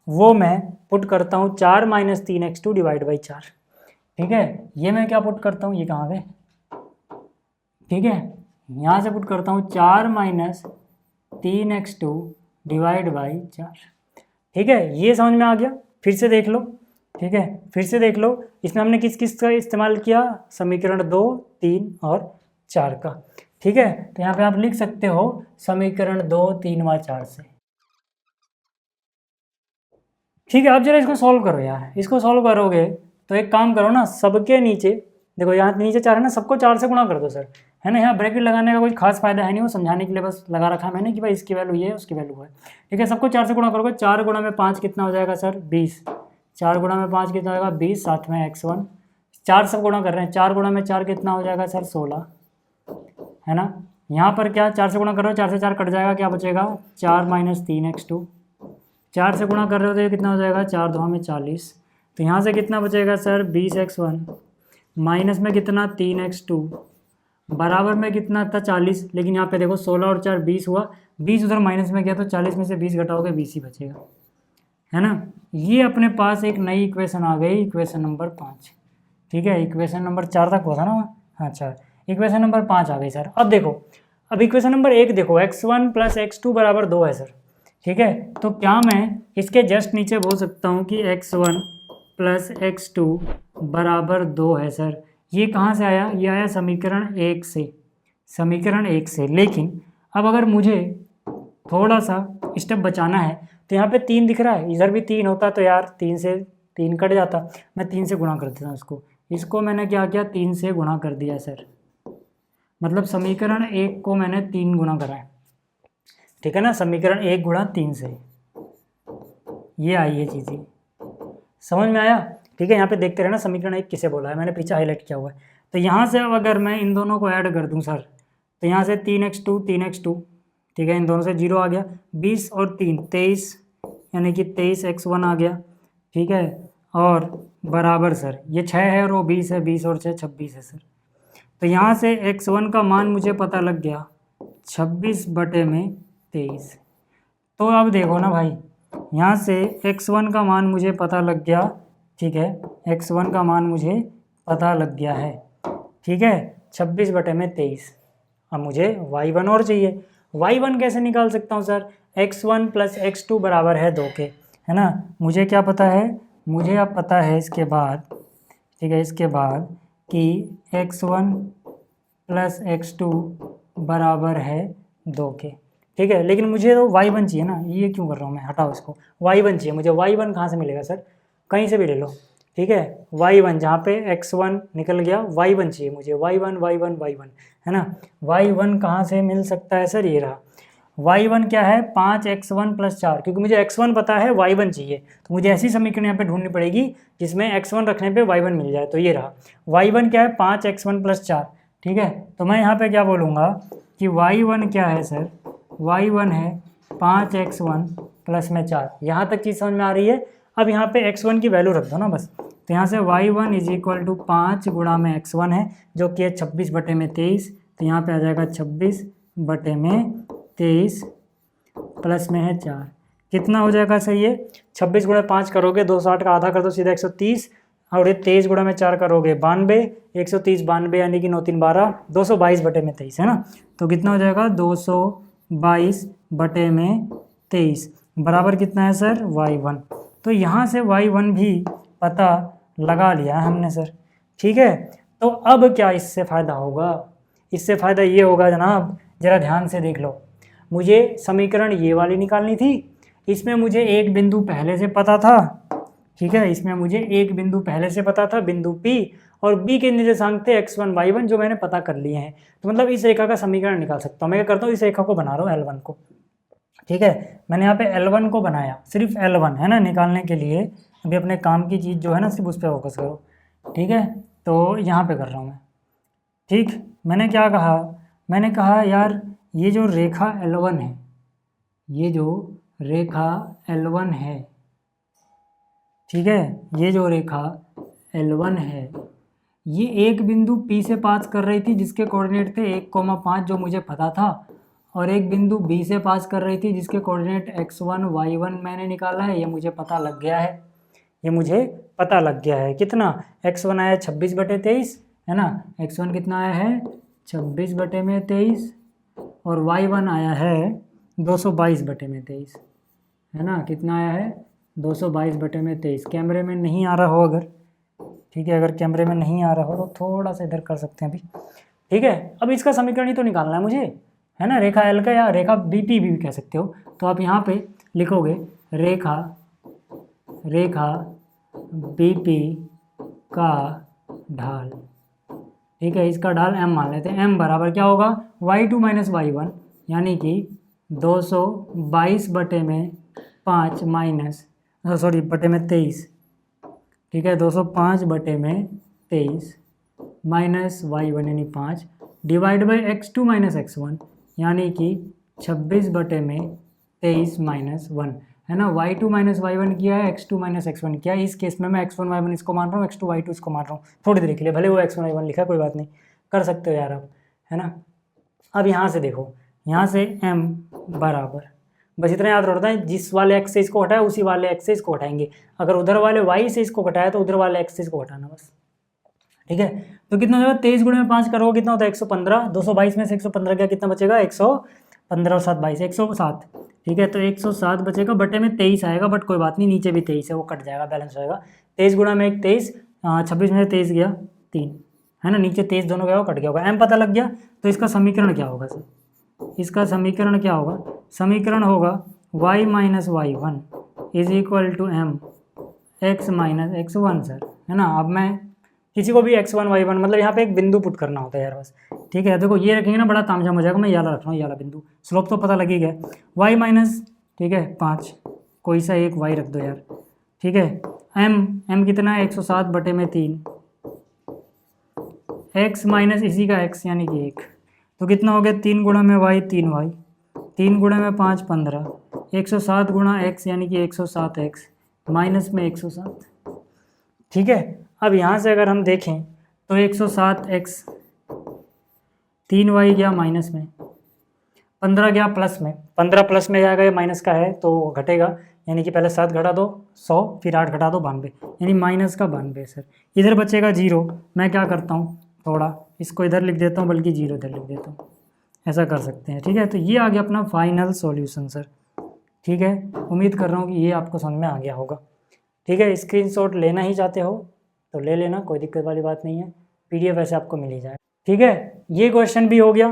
वो मैं पुट करता हूँ 4 माइनस 3x2 डिवाइड बाई 4। ठीक है, ये मैं क्या पुट करता हूँ, ये कहाँ पे, ठीक है, यहाँ से पुट करता हूँ 4 माइनस 3x2 डिवाइड बाई 4। ठीक है, ये समझ में आ गया? फिर से देख लो, ठीक है, फिर से देख लो, इसमें हमने किस किस का इस्तेमाल किया, समीकरण 2, 3 और 4 का। ठीक है, तो यहाँ पे आप लिख सकते हो समीकरण 2, 3 व 4 से। ठीक है, अब जरा इसको सॉल्व करो यार, इसको सॉल्व करोगे तो एक काम करो ना, सबके नीचे देखो, यहाँ नीचे 4 है ना, सबको 4 से गुणा कर दो सर, है ना, यहाँ ब्रैकेट लगाने का कोई खास फायदा है नहीं, वो समझाने के लिए बस लगा रखा है मैंने कि भाई इसकी वैल्यू ये है, उसकी वैल्यू है। ठीक है, सबको 4 से गुणा करोगे, 4 गुणा में 5 कितना हो जाएगा सर, 20, 4 गुणा में 5 कितना हो जाएगा 20, साथ में x1, 4 सब गुणा कर रहे हैं, 4 गुणा में 4 कितना हो जाएगा सर 16, है ना, यहाँ पर क्या 4 से गुणा कर रहे हो, 4 से 4 कट जाएगा, क्या बचेगा 4 माइनस 3x2, 4 से गुणा कर रहे हो तो ये कितना हो जाएगा 4 2 में 40, तो यहाँ से कितना बचेगा सर 20x1 माइनस में कितना 3x2 बराबर में कितना था 40, लेकिन यहाँ पे देखो 16 और 4 20 हुआ, 20 उधर माइनस में गया तो 40 में से 20 घटाओगे 20 ही बचेगा, है ना। ये अपने पास एक नई इक्वेशन आ गई, इक्वेशन नंबर 5। ठीक है, इक्वेशन नंबर 4 तक हुआ था ना, हाँ 4, इक्वेशन नंबर 5 आ गई सर। अब देखो, अब इक्वेशन नंबर 1 देखो, x1 प्लस x2 बराबर 2 है सर। ठीक है, तो क्या मैं इसके जस्ट नीचे बोल सकता हूँ कि x1 प्लस x2 बराबर 2 है सर। ये कहाँ से आया, ये आया समीकरण 1 से, समीकरण 1 से। लेकिन अब अगर मुझे थोड़ा सा स्टेप बचाना है तो यहाँ पे 3 दिख रहा है, इधर भी 3 होता तो यार 3 से 3 कट जाता, मैं 3 से गुणा कर देता हूँ इसको मैंने क्या किया 3 से गुणा कर दिया सर, मतलब समीकरण 1 को मैंने 3 गुणा करा है। ठीक है ना, समीकरण 1 गुणा 3 से ये आई है चीज़ें, समझ में आया। ठीक है, यहाँ पे देखते रहना समीकरण 1 किसे बोला है, मैंने पीछे हाईलाइट किया हुआ है। तो यहाँ से अब अगर मैं इन दोनों को ऐड कर दूँ सर, तो यहाँ से 3x2, ठीक है, इन दोनों से 0 आ गया, 20 और 3 23, यानी कि 23x1 आ गया। ठीक है, और बराबर सर ये 6 है और वो 20 है, 20 और 6 26 है सर। तो यहाँ से x1 का मान मुझे पता लग गया 26/23। तो अब देखो ना भाई, यहाँ से x1 का मान मुझे पता लग गया, ठीक है, x1 का मान मुझे पता लग गया है, ठीक है, 26/23। अब मुझे y1 और चाहिए, y1 कैसे निकाल सकता हूँ सर, x1 प्लस x2 बराबर है 2 के, है ना। मुझे क्या पता है, मुझे अब पता है इसके बाद, ठीक है, इसके बाद कि x1 प्लस x2 बराबर है 2 के। ठीक है, लेकिन मुझे तो y1 चाहिए ना, ये क्यों कर रहा हूँ मैं, हटाओ इसको, y1 चाहिए मुझे। y1 कहाँ से मिलेगा सर, कहीं से भी ले लो। ठीक है, y1 जहाँ पे x1 निकल गया, y1 चाहिए मुझे, y1 है ना। y1 कहाँ से मिल सकता है सर, ये रहा y1 क्या है 5x1 + 4, क्योंकि मुझे x1 पता है y1 चाहिए, तो मुझे ऐसी समीकरण यहाँ पे ढूंढनी पड़ेगी जिसमें x1 रखने पे y1 मिल जाए। तो ये रहा y1 क्या है 5x1 + 4, ठीक है। तो मैं यहाँ पे क्या बोलूँगा कि y1 क्या है सर, y1 है 5x1 + में 4। यहाँ तक चीज़ समझ में आ रही है। अब यहाँ पे x1 की वैल्यू रख दो ना बस। तो यहाँ से y1 = 5 गुणा में x1 है जो कि है 26/23, तो यहाँ पे आ जाएगा 26/23 प्लस में है 4, कितना हो जाएगा सर ये 26 × 5 करोगे 260 का आधा कर दो सीधा 130, और ये 23 × में 4 करोगे 92, 130 92 यानी कि 9 3 12, 222/23 है ना। तो कितना हो जाएगा 222/23 बराबर कितना है सर y1। तो यहाँ से y1 भी पता लगा लिया है हमने सर, ठीक है। तो अब क्या इससे फ़ायदा होगा, इससे फ़ायदा ये होगा जनाब, ज़रा ध्यान से देख लो। मुझे समीकरण ये वाली निकालनी थी, इसमें मुझे एक बिंदु पहले से पता था, ठीक है, इसमें मुझे एक बिंदु पहले से पता था बिंदु P, और B के निर्देशांक थे x1 y1 जो मैंने पता कर लिए हैं। तो मतलब इस रेखा का समीकरण निकाल सकता हूँ। मैं क्या करता हूँ, इस रेखा को बना रहा हूँ L1 को, ठीक है। मैंने यहाँ पे L1 को बनाया, सिर्फ L1 है ना निकालने के लिए। अभी अपने काम की चीज़ जो है ना सिर्फ उस पर फोकस करो, ठीक है। तो यहाँ पे कर रहा हूँ मैं, ठीक। मैंने क्या कहा, मैंने कहा यार ये जो रेखा L1 है, ये जो रेखा L1 है, ठीक है, ये जो रेखा L1 है ये एक बिंदु P से पास कर रही थी जिसके कोऑर्डिनेट थे 1,5 जो मुझे पता था, और एक बिंदु B से पास कर रही थी जिसके कोऑर्डिनेट x1 y1 मैंने निकाला है। ये मुझे पता लग गया है, ये मुझे पता लग गया है। कितना x1 आया 26/23 है ना, x1 कितना आया है 26/23, और y1 आया है 222/23 है ना। कितना आया है 222/23। कैमरे में नहीं आ रहा हो अगर, ठीक है, अगर कैमरे में नहीं आ रहा हो तो थोड़ा सा इधर कर सकते हैं अभी, ठीक है। अब इसका समीकरण ही तो निकालना है मुझे, है ना, रेखा L का, या रेखा BP भी कह सकते हो। तो आप यहाँ पे लिखोगे रेखा BP का ढाल, ठीक है, इसका ढाल m मान लेते हैं। m बराबर क्या होगा y2 - y1 यानी कि 222/5 माइनस बटे में 23, ठीक है, 205/23 माइनस y1 यानी 5 डिवाइड बाई x2 - x1 यानी कि 26/23 माइनस 1 है ना। y2 - y1 किया है, x2 - x1 किया है। इस केस में मैं x1 y1 इसको मान रहा हूँ, x2 y2 इसको मान रहा हूँ थोड़ी देर के लिए, भले वो x1 y1 लिखा है कोई बात नहीं, कर सकते हो यार आप, है ना। अब यहाँ से देखो, यहाँ से m बराबर, बस इतना याद रखना है, जिस वाले x से इसको हटाया उसी वाले x से इसको हटाएंगे। अगर उधर वाले y से इसको हटाया तो उधर वाले x से इसको हटाना बस, ठीक है। तो कितना हो जाएगा 23 × 5 करोगे कितना होता है 115, 222 में से 115 गया कितना बचेगा 115 और 7 22 107, ठीक है। तो 107 बचेगा, बटे में 23 आएगा, बट कोई बात नहीं, नीचे भी 23 है वो कट जाएगा, बैलेंस होएगा। 23 × में 1 23, 26 में से 23 गया 3 है ना, नीचे 23 दोनों गया वो कट गया होगा। m पता लग गया, तो इसका समीकरण क्या होगा सर, इसका समीकरण क्या होगा, समीकरण होगा y - y1 = m x - x1 sir, है ना। अब मैं किसी को भी x1 y1 मतलब यहाँ पे एक बिंदु पुट करना होता है यार बस, ठीक है। देखो ये रखेंगे ना बड़ा तामझाम हो जाएगा, मैं याला रख रहा हूँ, याला बिंदु, स्लोप तो पता लग ही गया, y माइनस, ठीक है 5, कोई सा एक y रख दो यार, ठीक है। m कितना है 107/3, x माइनस इसी का x यानी कि 1, तो कितना हो गया 3 × में y 3y, 3 × में 5 15, 107 × x यानी कि 107x माइनस में 107, ठीक है। अब यहाँ से अगर हम देखें तो 107x, 3y गया माइनस में, 15 गया प्लस में, 15 प्लस में जाएगा, ये माइनस का है तो घटेगा, यानी कि पहले 7 घटा दो 100, फिर 8 घटा दो 92, यानी माइनस का 92 सर। इधर बचेगा 0, मैं क्या करता हूँ थोड़ा इसको इधर लिख देता हूँ, बल्कि 0 इधर लिख देता हूँ, ऐसा कर सकते हैं, ठीक है। तो ये आ गया अपना फाइनल सॉल्यूशन सर, ठीक है। उम्मीद कर रहा हूँ कि ये आपको समझ में आ गया होगा, ठीक है। स्क्रीनशॉट लेना ही चाहते हो तो ले लेना, कोई दिक्कत वाली बात नहीं है, PDF ऐसे आपको मिल ही जाए, ठीक है। ये क्वेश्चन भी हो गया,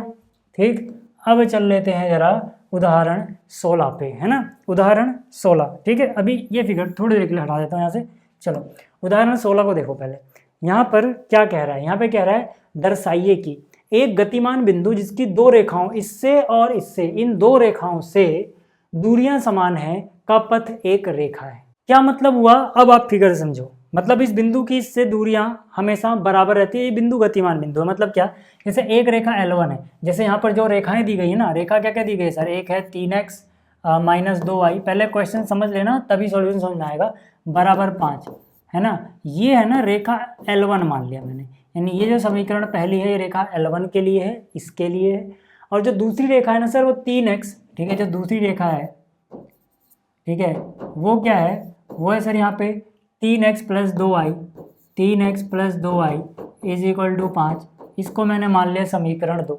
ठीक। अब चल लेते हैं जरा उदाहरण 16 पे, है ना, उदाहरण 16, ठीक है। अभी ये फिगर थोड़ी देर के लिए हटा देता हूँ यहाँ से। चलो उदाहरण 16 को देखो पहले, यहाँ पर क्या कह रहा है, यहाँ पे कह रहा है दर्शाइए कि एक गतिमान बिंदु जिसकी दो रेखाओं इससे और इससे, इन दो रेखाओं से दूरियां समान है का पथ एक रेखा है। क्या मतलब हुआ, अब आप फिगर समझो। मतलब इस बिंदु की इससे दूरियां हमेशा बराबर रहती है, ये बिंदु गतिमान बिंदु है। मतलब क्या, जैसे एक रेखा L1 है, जैसे यहाँ पर जो रेखाएं दी गई है ना, रेखा क्या क्या दी गई है सर, एक है 3x - 2y, पहले क्वेश्चन समझ लेना तभी सॉल्यूशन समझ में आएगा, बराबर 5 है ना। ये है ना रेखा L1 मान लिया मैंने, यानी ये जो समीकरण पहली है ये रेखा L1 के लिए है, इसके लिए है। और जो दूसरी रेखा है ना सर वो 3x, ठीक है, जो दूसरी रेखा है, ठीक है, वो क्या है, वो है सर यहाँ पे 3x + 2y, 3x + 2y = 5। इसको मैंने मान लिया समीकरण 2।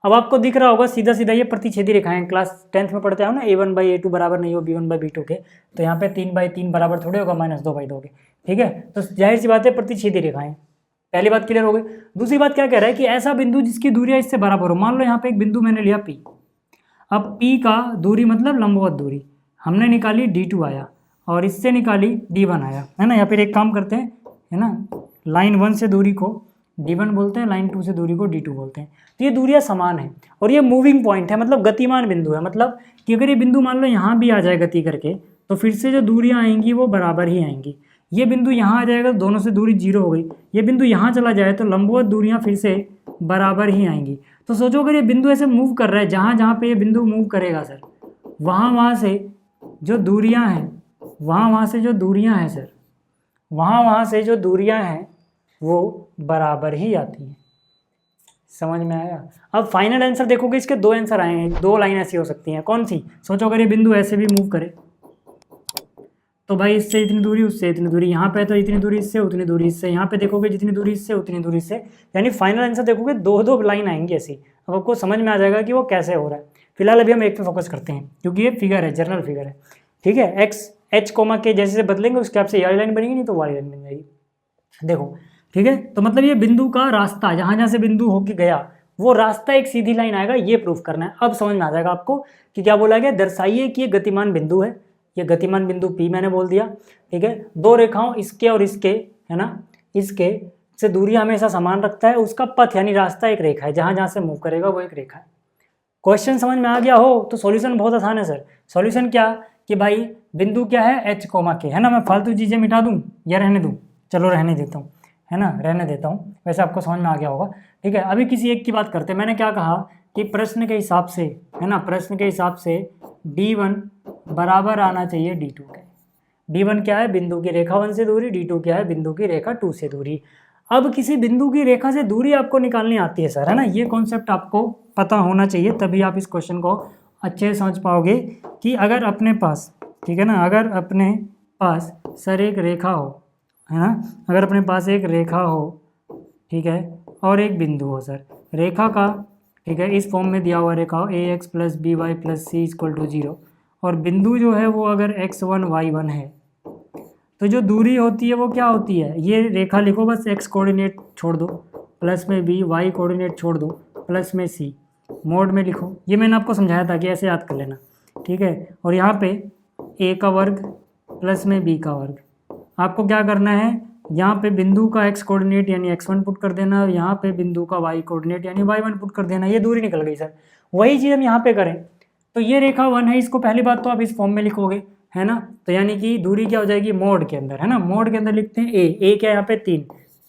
अब आपको दिख रहा होगा सीधा सीधा ये प्रतिच्छेदी रेखाएं, क्लास 10th में पढ़ते हो ना, a1/a2 बराबर नहीं हो b1/b2 के, तो यहाँ पे 3/3 बराबर थोड़े होगा -2/2 के, ठीक है। तो जाहिर सी बात है प्रतिच्छेदी रेखाएं, पहली बात क्लियर हो गई। दूसरी बात क्या कह रहा है कि ऐसा बिंदु जिसकी दूरियां इससे बराबर हो। मान लो यहाँ पे एक बिंदु मैंने लिया P, अब P का दूरी मतलब लंबवत दूरी हमने निकाली D2 आया, और इससे निकाली D1 आया, है ना। या फिर एक काम करते हैं, है ना, लाइन 1 से दूरी को D1 बोलते हैं, लाइन 2 से दूरी को D2 बोलते हैं। तो ये दूरियां समान है और ये मूविंग पॉइंट है, मतलब गतिमान बिंदु है। मतलब कि अगर ये बिंदु मान लो यहाँ भी आ जाए गति करके, तो फिर से जो दूरियां आएंगी वो बराबर ही आएंगी। ये बिंदु यहाँ आ जाएगा, दोनों से दूरी 0 हो गई। ये बिंदु यहाँ चला जाए तो लंबवत दूरियां फिर से बराबर ही आएंगी। तो सोचो अगर ये बिंदु ऐसे मूव कर रहा है, जहाँ जहाँ पे ये बिंदु मूव करेगा सर, वहाँ से जो दूरियां हैं, वहाँ से जो दूरियां हैं सर, वहाँ से जो दूरियां हैं वो बराबर ही आती हैं। समझ में आया। अब फाइनल आंसर देखोगे, इसके दो आंसर आएंगे, दो लाइन ऐसी हो सकती हैं। कौन सी, सोचो अगर ये बिंदु ऐसे भी मूव करे तो भाई इससे इतनी दूरी, उससे इतनी दूरी, यहाँ पे तो इतनी दूरी इससे, उतनी दूरी इससे, यहाँ पे देखोगे जितनी दूरी इससे उतनी दूरी इससे, यानी फाइनल आंसर देखोगे दो दो लाइन आएंगी ऐसी। अब आपको समझ में आ जाएगा कि वो कैसे हो रहा है। फिलहाल अभी हम एक पे फोकस करते हैं क्योंकि ये फिगर है, जनरल फिगर है, ठीक है। एक्स एच कोमा के जैसे बदलेंगे उसके आपसे ये लाइन बनेगी, नहीं तो वाली लाइन बन जाएगी। देखो, ठीक है। तो मतलब ये बिंदु का रास्ता, जहाँ जहाँ से बिंदु होके गया वो रास्ता एक सीधी लाइन आएगा, ये प्रूफ करना है। अब समझ में आ जाएगा आपको कि क्या बोला गया। दर्शाइए कि ये गतिमान बिंदु है, ये गतिमान बिंदु P मैंने बोल दिया, ठीक है। दो रेखाओं इसके और इसके, है ना, इसके से दूरी हमेशा समान रखता है, उसका पथ यानी रास्ता एक रेखा है, जहाँ जहाँ से मूव करेगा वो एक रेखा है। क्वेश्चन समझ में आ गया हो तो सॉल्यूशन बहुत आसान है सर। सॉल्यूशन क्या कि भाई बिंदु क्या है H, के, है ना। मैं फालतू चीज़ें मिटा दूँ या रहने दूँ, चलो रहने देता हूँ, है ना, रहने देता हूँ। वैसे आपको समझ में आ गया होगा, ठीक है। अभी किसी एक की बात करते हैं। मैंने क्या कहा कि प्रश्न के हिसाब से, है ना, प्रश्न के हिसाब से D1 बराबर आना चाहिए D2 के। D1 क्या है, बिंदु की रेखा 1 से दूरी, D2 क्या है, बिंदु की रेखा 2 से दूरी। अब किसी बिंदु की रेखा से दूरी आपको निकालनी आती है सर, है ना। ये कॉन्सेप्ट आपको पता होना चाहिए, तभी आप इस क्वेश्चन को अच्छे से समझ पाओगे कि अगर अपने पास, ठीक है ना, अगर अपने पास सर एक रेखा हो, है ना, अगर अपने पास एक रेखा हो, ठीक है, और एक बिंदु हो सर, रेखा का, ठीक है, इस फॉर्म में दिया हुआ रेखा हो ax + by + c = 0, और बिंदु जो है वो अगर x1 y1 है, तो जो दूरी होती है वो क्या होती है, ये रेखा लिखो, बस x कोऑर्डिनेट छोड़ दो, प्लस में b, y कोऑर्डिनेट छोड़ दो, प्लस में c, मोड में लिखो। ये मैंने आपको समझाया था कि ऐसे याद कर लेना, ठीक है। और यहाँ पे a का वर्ग प्लस में b का वर्ग। आपको क्या करना है, यहाँ पे बिंदु का x कोऑर्डिनेट यानी x1 पुट कर देना, और यहाँ पे बिंदु का y कोऑर्डिनेट यानी y1 पुट कर देना। ये दूरी निकल गई सर। वही चीज़ हम यहाँ पे करें तो ये रेखा 1 है, इसको पहली बात तो आप इस फॉर्म में लिखोगे, है ना। तो यानी कि दूरी क्या हो जाएगी मोड के अंदर, है ना। मोड के अंदर लिखते हैं a क्या है यहाँ पे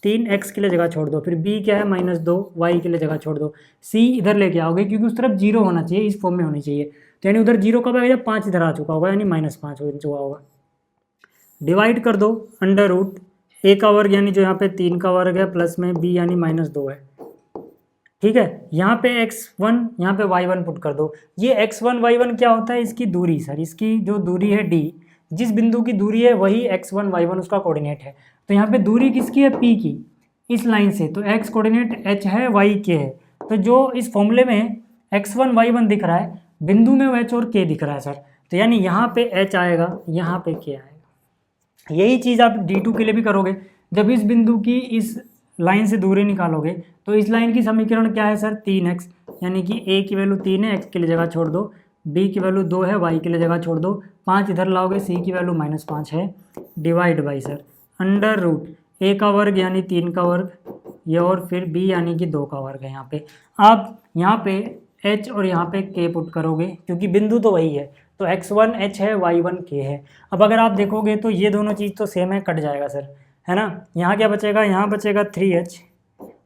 3 x के लिए जगह छोड़ दो, फिर b क्या है -2 y के लिए जगह छोड़ दो, c इधर लेके आओगे क्योंकि उस तरफ 0 होना चाहिए, इस फॉर्म में होनी चाहिए। तो यानी उधर 0 कब आएगा, 5 इधर आ चुका होगा, यानी -5 हो चुका होगा। डिवाइड कर दो √ a का वर्ग यानी जो यहाँ पे 3 का वर्ग है, प्लस में b यानी -2 है, ठीक है। यहाँ पे x1 यहाँ पे y1 पुट कर दो। ये x1 y1 क्या होता है, इसकी दूरी सर, इसकी जो दूरी है d, जिस बिंदु की दूरी है वही x1 y1 उसका कोऑर्डिनेट है। तो यहाँ पे दूरी किसकी है, p की, इस लाइन से। तो x कोऑर्डिनेट h है, y k है। तो जो इस फॉर्मूले में x1 y1 दिख रहा है, बिंदु में वो h और k दिख रहा है सर। तो यानी यहाँ पे h आएगा, यहाँ पे k आएगा। यही चीज़ आप D2 के लिए भी करोगे। जब इस बिंदु की इस लाइन से दूरी निकालोगे तो इस लाइन की समीकरण क्या है सर, 3x, यानी कि a की वैल्यू 3 है, x के लिए जगह छोड़ दो, b की वैल्यू 2 है, y के लिए जगह छोड़ दो, 5 इधर लाओगे, c की वैल्यू -5 है, डिवाइड बाई सर √ a का वर्ग यानी 3 का वर्ग, ये और फिर b यानी कि 2 का वर्ग है यहाँ पे। आप यहाँ पे h और यहाँ पे k पुट करोगे क्योंकि बिंदु तो वही है, तो x1 h है, y1 k है। अब अगर आप देखोगे तो ये दोनों चीज़ तो सेम है, कट जाएगा सर, है ना। यहाँ क्या बचेगा, यहाँ बचेगा 3h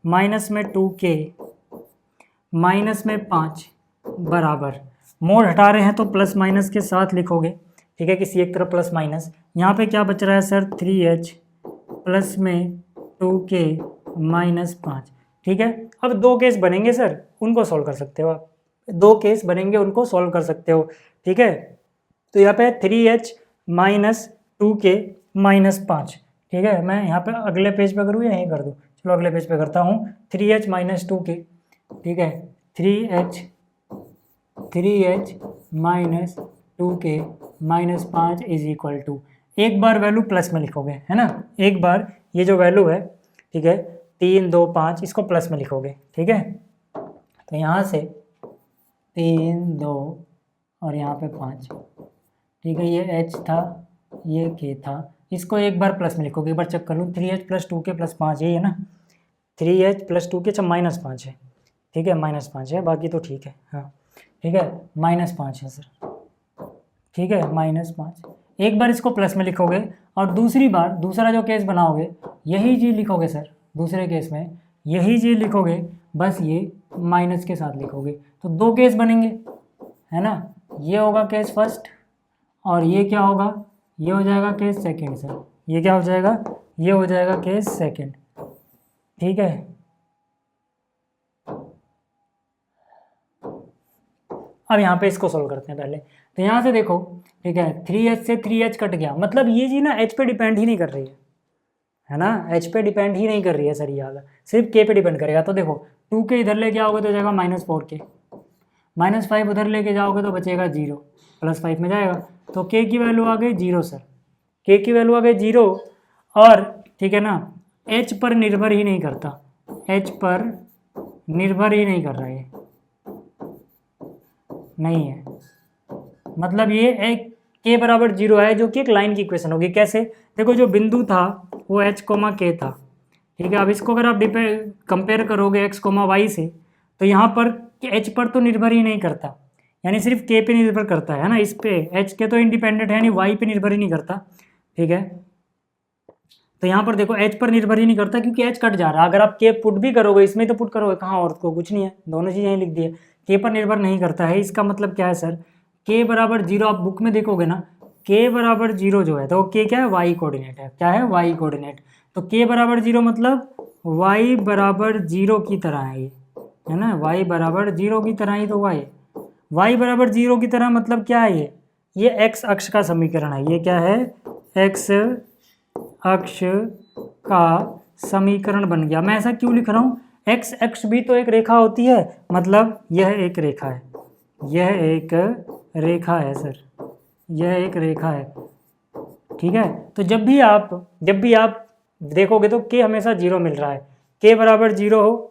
माइनस में 2k माइनस में 5 बराबर, मोड हटा रहे हैं तो प्लस माइनस के साथ लिखोगे, ठीक है, किसी एक तरफ प्लस माइनस। यहाँ पे क्या बच रहा है सर, 3h प्लस में 2k माइनस 5, ठीक है। अब 2 केस बनेंगे सर, उनको सॉल्व कर सकते हो आप, 2 केस बनेंगे उनको सॉल्व कर सकते हो, ठीक है। तो यहाँ पे 3h माइनस 2k माइनस 5, ठीक है। मैं यहाँ पे अगले पेज पे करूँ या यहीं कर दूँ, चलो अगले पेज पे करता हूँ। 3h माइनस 2k, ठीक है, 3h minus 2k minus 5 is equal to, एक बार वैल्यू प्लस में लिखोगे, है ना, एक बार ये जो वैल्यू है, ठीक है, 3 2 5 इसको प्लस में लिखोगे, ठीक है। तो यहाँ से 3 2 और यहाँ पे 5, ठीक है, ये h था, ये k था, इसको एक बार प्लस में लिखोगे, एक बार चेक कर लूँ, 3h प्लस 2k प्लस 5 यही है ना, 3h प्लस 2k, अच्छा माइनस 5 है, ठीक है, माइनस 5 है, बाकी तो ठीक है, हाँ ठीक है, माइनस 5 है सर, ठीक है, माइनस 5। एक बार इसको प्लस में लिखोगे और दूसरी बार दूसरा जो केस बनाओगे यही चीज़ लिखोगे सर, दूसरे केस में यही चीज़ लिखोगे, बस ये माइनस के साथ लिखोगे, तो 2 केस बनेंगे, है ना। ये होगा केस फर्स्ट और ये क्या होगा, ये हो जाएगा केस सेकंड सर, ये क्या हो जाएगा, ये हो जाएगा केस सेकंड, ठीक है। अब यहाँ पे इसको सोल्व करते हैं पहले, तो यहाँ से देखो, ठीक है, 3h से 3h कट गया, मतलब ये चीज़ ना h पे डिपेंड ही नहीं कर रही है ना, h पे डिपेंड ही नहीं कर रही है सर, ये वाला सिर्फ k पे डिपेंड करेगा। तो देखो 2k इधर लेके आओगे तो हो जाएगा माइनस 4k, माइनस 5 उधर लेके जाओगे तो बचेगा 0, प्लस 5 में जाएगा, तो k की वैल्यू आ गई 0 सर, k की वैल्यू आ गई 0, और ठीक है ना, h पर निर्भर ही नहीं करता, h पर निर्भर ही नहीं कर रहा है, नहीं है, मतलब ये एक k बराबर 0 है, जो कि एक लाइन की इक्वेशन होगी। कैसे, देखो जो बिंदु था वो h कोमा k था, ठीक है। अब इसको अगर आप कंपेयर करोगे x कोमा y से, तो यहाँ पर h पर तो निर्भर ही नहीं करता, यानी सिर्फ k पे निर्भर करता है ना, इस पे h के तो इंडिपेंडेंट है, यानी y पे निर्भर ही नहीं करता, ठीक है। तो यहाँ पर देखो h पर निर्भर ही नहीं करता क्योंकि h कट जा रहा है, अगर आप k पुट भी करोगे इसमें तो पुट करोगे कहाँ, और को कुछ नहीं है, दोनों चीज़ यहीं लिख दी है, k पर निर्भर नहीं करता है। इसका मतलब क्या है सर, k बराबर 0, आप बुक में देखोगे ना, k बराबर 0 जो है, तो k क्या है, y कोऑर्डिनेट है, क्या है, y कोऑर्डिनेट, तो k बराबर 0 मतलब y बराबर 0 की तरह है ये, है ना, y बराबर 0 की तरह ही तो y बराबर 0 की तरह मतलब क्या है, ये x अक्ष का समीकरण है, ये क्या है, x अक्ष का समीकरण बन गया। मैं ऐसा क्यों लिख रहा हूँ, x अक्ष भी तो एक रेखा होती है, मतलब यह एक रेखा है, यह एक रेखा है सर, यह एक रेखा है, ठीक है। तो जब भी आप देखोगे तो k हमेशा 0 मिल रहा है, k बराबर 0 हो।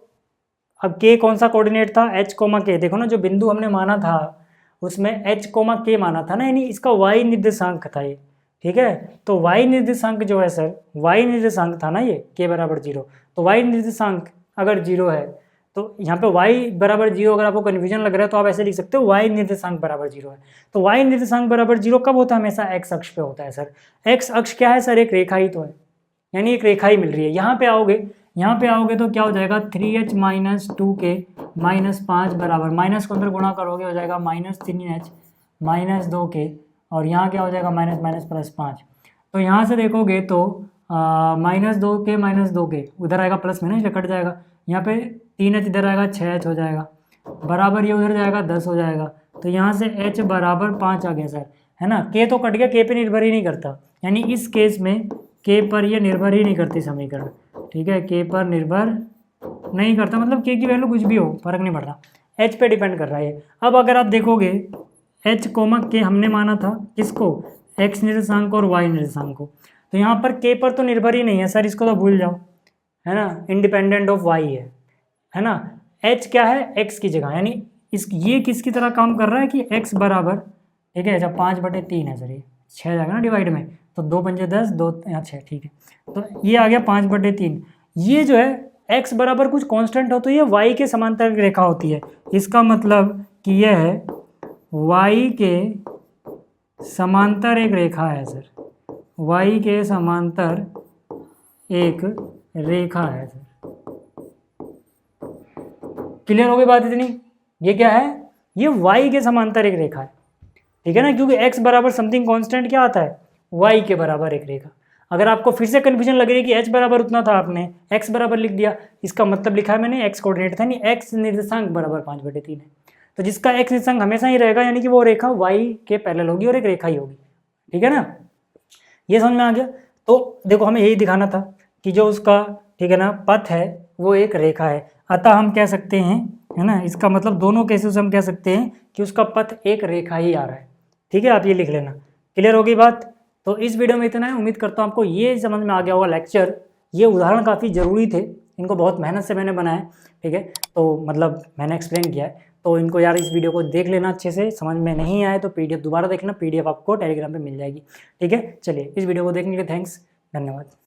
अब k कौन सा कोऑर्डिनेट था, h कोमा k, देखो ना जो बिंदु हमने माना था उसमें h कोमा k माना था ना, यानी इसका y निर्देशांक था ये, ठीक है। तो y निर्देशांक जो है सर, y निर्देशांक था ना ये k बराबर 0, तो y निर्देशांक अगर 0 है तो यहाँ पे y बराबर 0, अगर आपको कन्फ्यूजन लग रहा है तो आप ऐसे लिख सकते हो y निर्देशांक बराबर 0 है। तो y निर्देशांक बराबर 0 कब होता है, हमेशा x अक्ष पे होता है सर। x अक्ष क्या है सर, एक रेखा ही तो है, यानी एक रेखा ही मिल रही है। यहाँ पे आओगे तो क्या हो जाएगा, 3h माइनस 2k माइनस 5 बराबर, माइनस को अंदर गुणा करोगे हो जाएगा माइनस 3h माइनस 2k, और यहाँ क्या हो जाएगा, माइनस माइनस प्लस 5। तो यहाँ से देखोगे तो माइनस 2k उधर आएगा प्लस में ना, इसलिए कट जाएगा, यहाँ पे 3h इधर आएगा 6h हो जाएगा, बराबर ये उधर जाएगा 10 हो जाएगा, तो यहाँ से h बराबर 5 आ गया सर, है ना। k तो कट गया, k पे निर्भर ही नहीं करता, यानी इस केस में k पर ये निर्भर ही नहीं करती समीकरण, ठीक है, k पर निर्भर नहीं करता, मतलब k की वैल्यू कुछ भी हो फर्क नहीं पड़ रहा, h पे डिपेंड कर रहा है। अब अगर आप देखोगे h कोमा k हमने माना था किसको, x निर्देशांक और y निर्देशांक को, तो यहाँ पर k पर तो निर्भर ही नहीं है सर, इसको तो भूल जाओ, है ना, इंडिपेंडेंट ऑफ y है ना। h क्या है, x की जगह, यानी ये किसकी तरह काम कर रहा है कि x बराबर, ठीक है, जब 5/3 है सर, ये 6 जाएगा ना डिवाइड में, तो 2 पंजे 10, 2 यहाँ 6, ठीक है, तो ये आ गया 5/3। ये जो है x बराबर कुछ कांस्टेंट हो तो ये y के समांतर एक रेखा होती है। इसका मतलब कि यह है y के समांतर एक रेखा है सर, y के समांतर एक रेखा है सर। क्लियर हो गई बात इतनी? ये क्या है? ये y के समांतर एक रेखा है, ठीक है ना, क्योंकि x बराबर समथिंग कांस्टेंट क्या आता है, y के बराबर एक रेखा। अगर आपको फिर से कन्फ्यूजन लग रही है कि h बराबर उतना था, आपने x बराबर लिख दिया, इसका मतलब लिखा है मैंने x कोऑर्डिनेट था नहीं, x निर्देशांक बराबर 5/3 है। तो जिसका x निर्देशांक हमेशा ही रहेगा, यानी कि वो रेखा y के पैरेलल होगी और एक रेखा ही होगी, ठीक है ना। ये समझ में आ गया? तो देखो हमें यही दिखाना था कि जो उसका, ठीक है ना, पथ है वो एक रेखा है। अतः हम कह सकते हैं, है ना, इसका मतलब दोनों केसेस हम कह सकते हैं कि उसका पथ एक रेखा ही आ रहा है, ठीक है। आप ये लिख लेना। क्लियर होगी बात? तो इस वीडियो में इतना है। उम्मीद करता हूँ आपको ये समझ में आ गया होगा लेक्चर। ये उदाहरण काफ़ी ज़रूरी थे, इनको बहुत मेहनत से मैंने बनाया, ठीक है। तो मतलब मैंने एक्सप्लेन किया है, तो इनको यार इस वीडियो को देख लेना अच्छे से। समझ में नहीं आए तो PDF दोबारा देख लेना, PDF आपको टेलीग्राम पे मिल जाएगी, ठीक है। चलिए, इस वीडियो को देखने के लिए थैंक्स, धन्यवाद।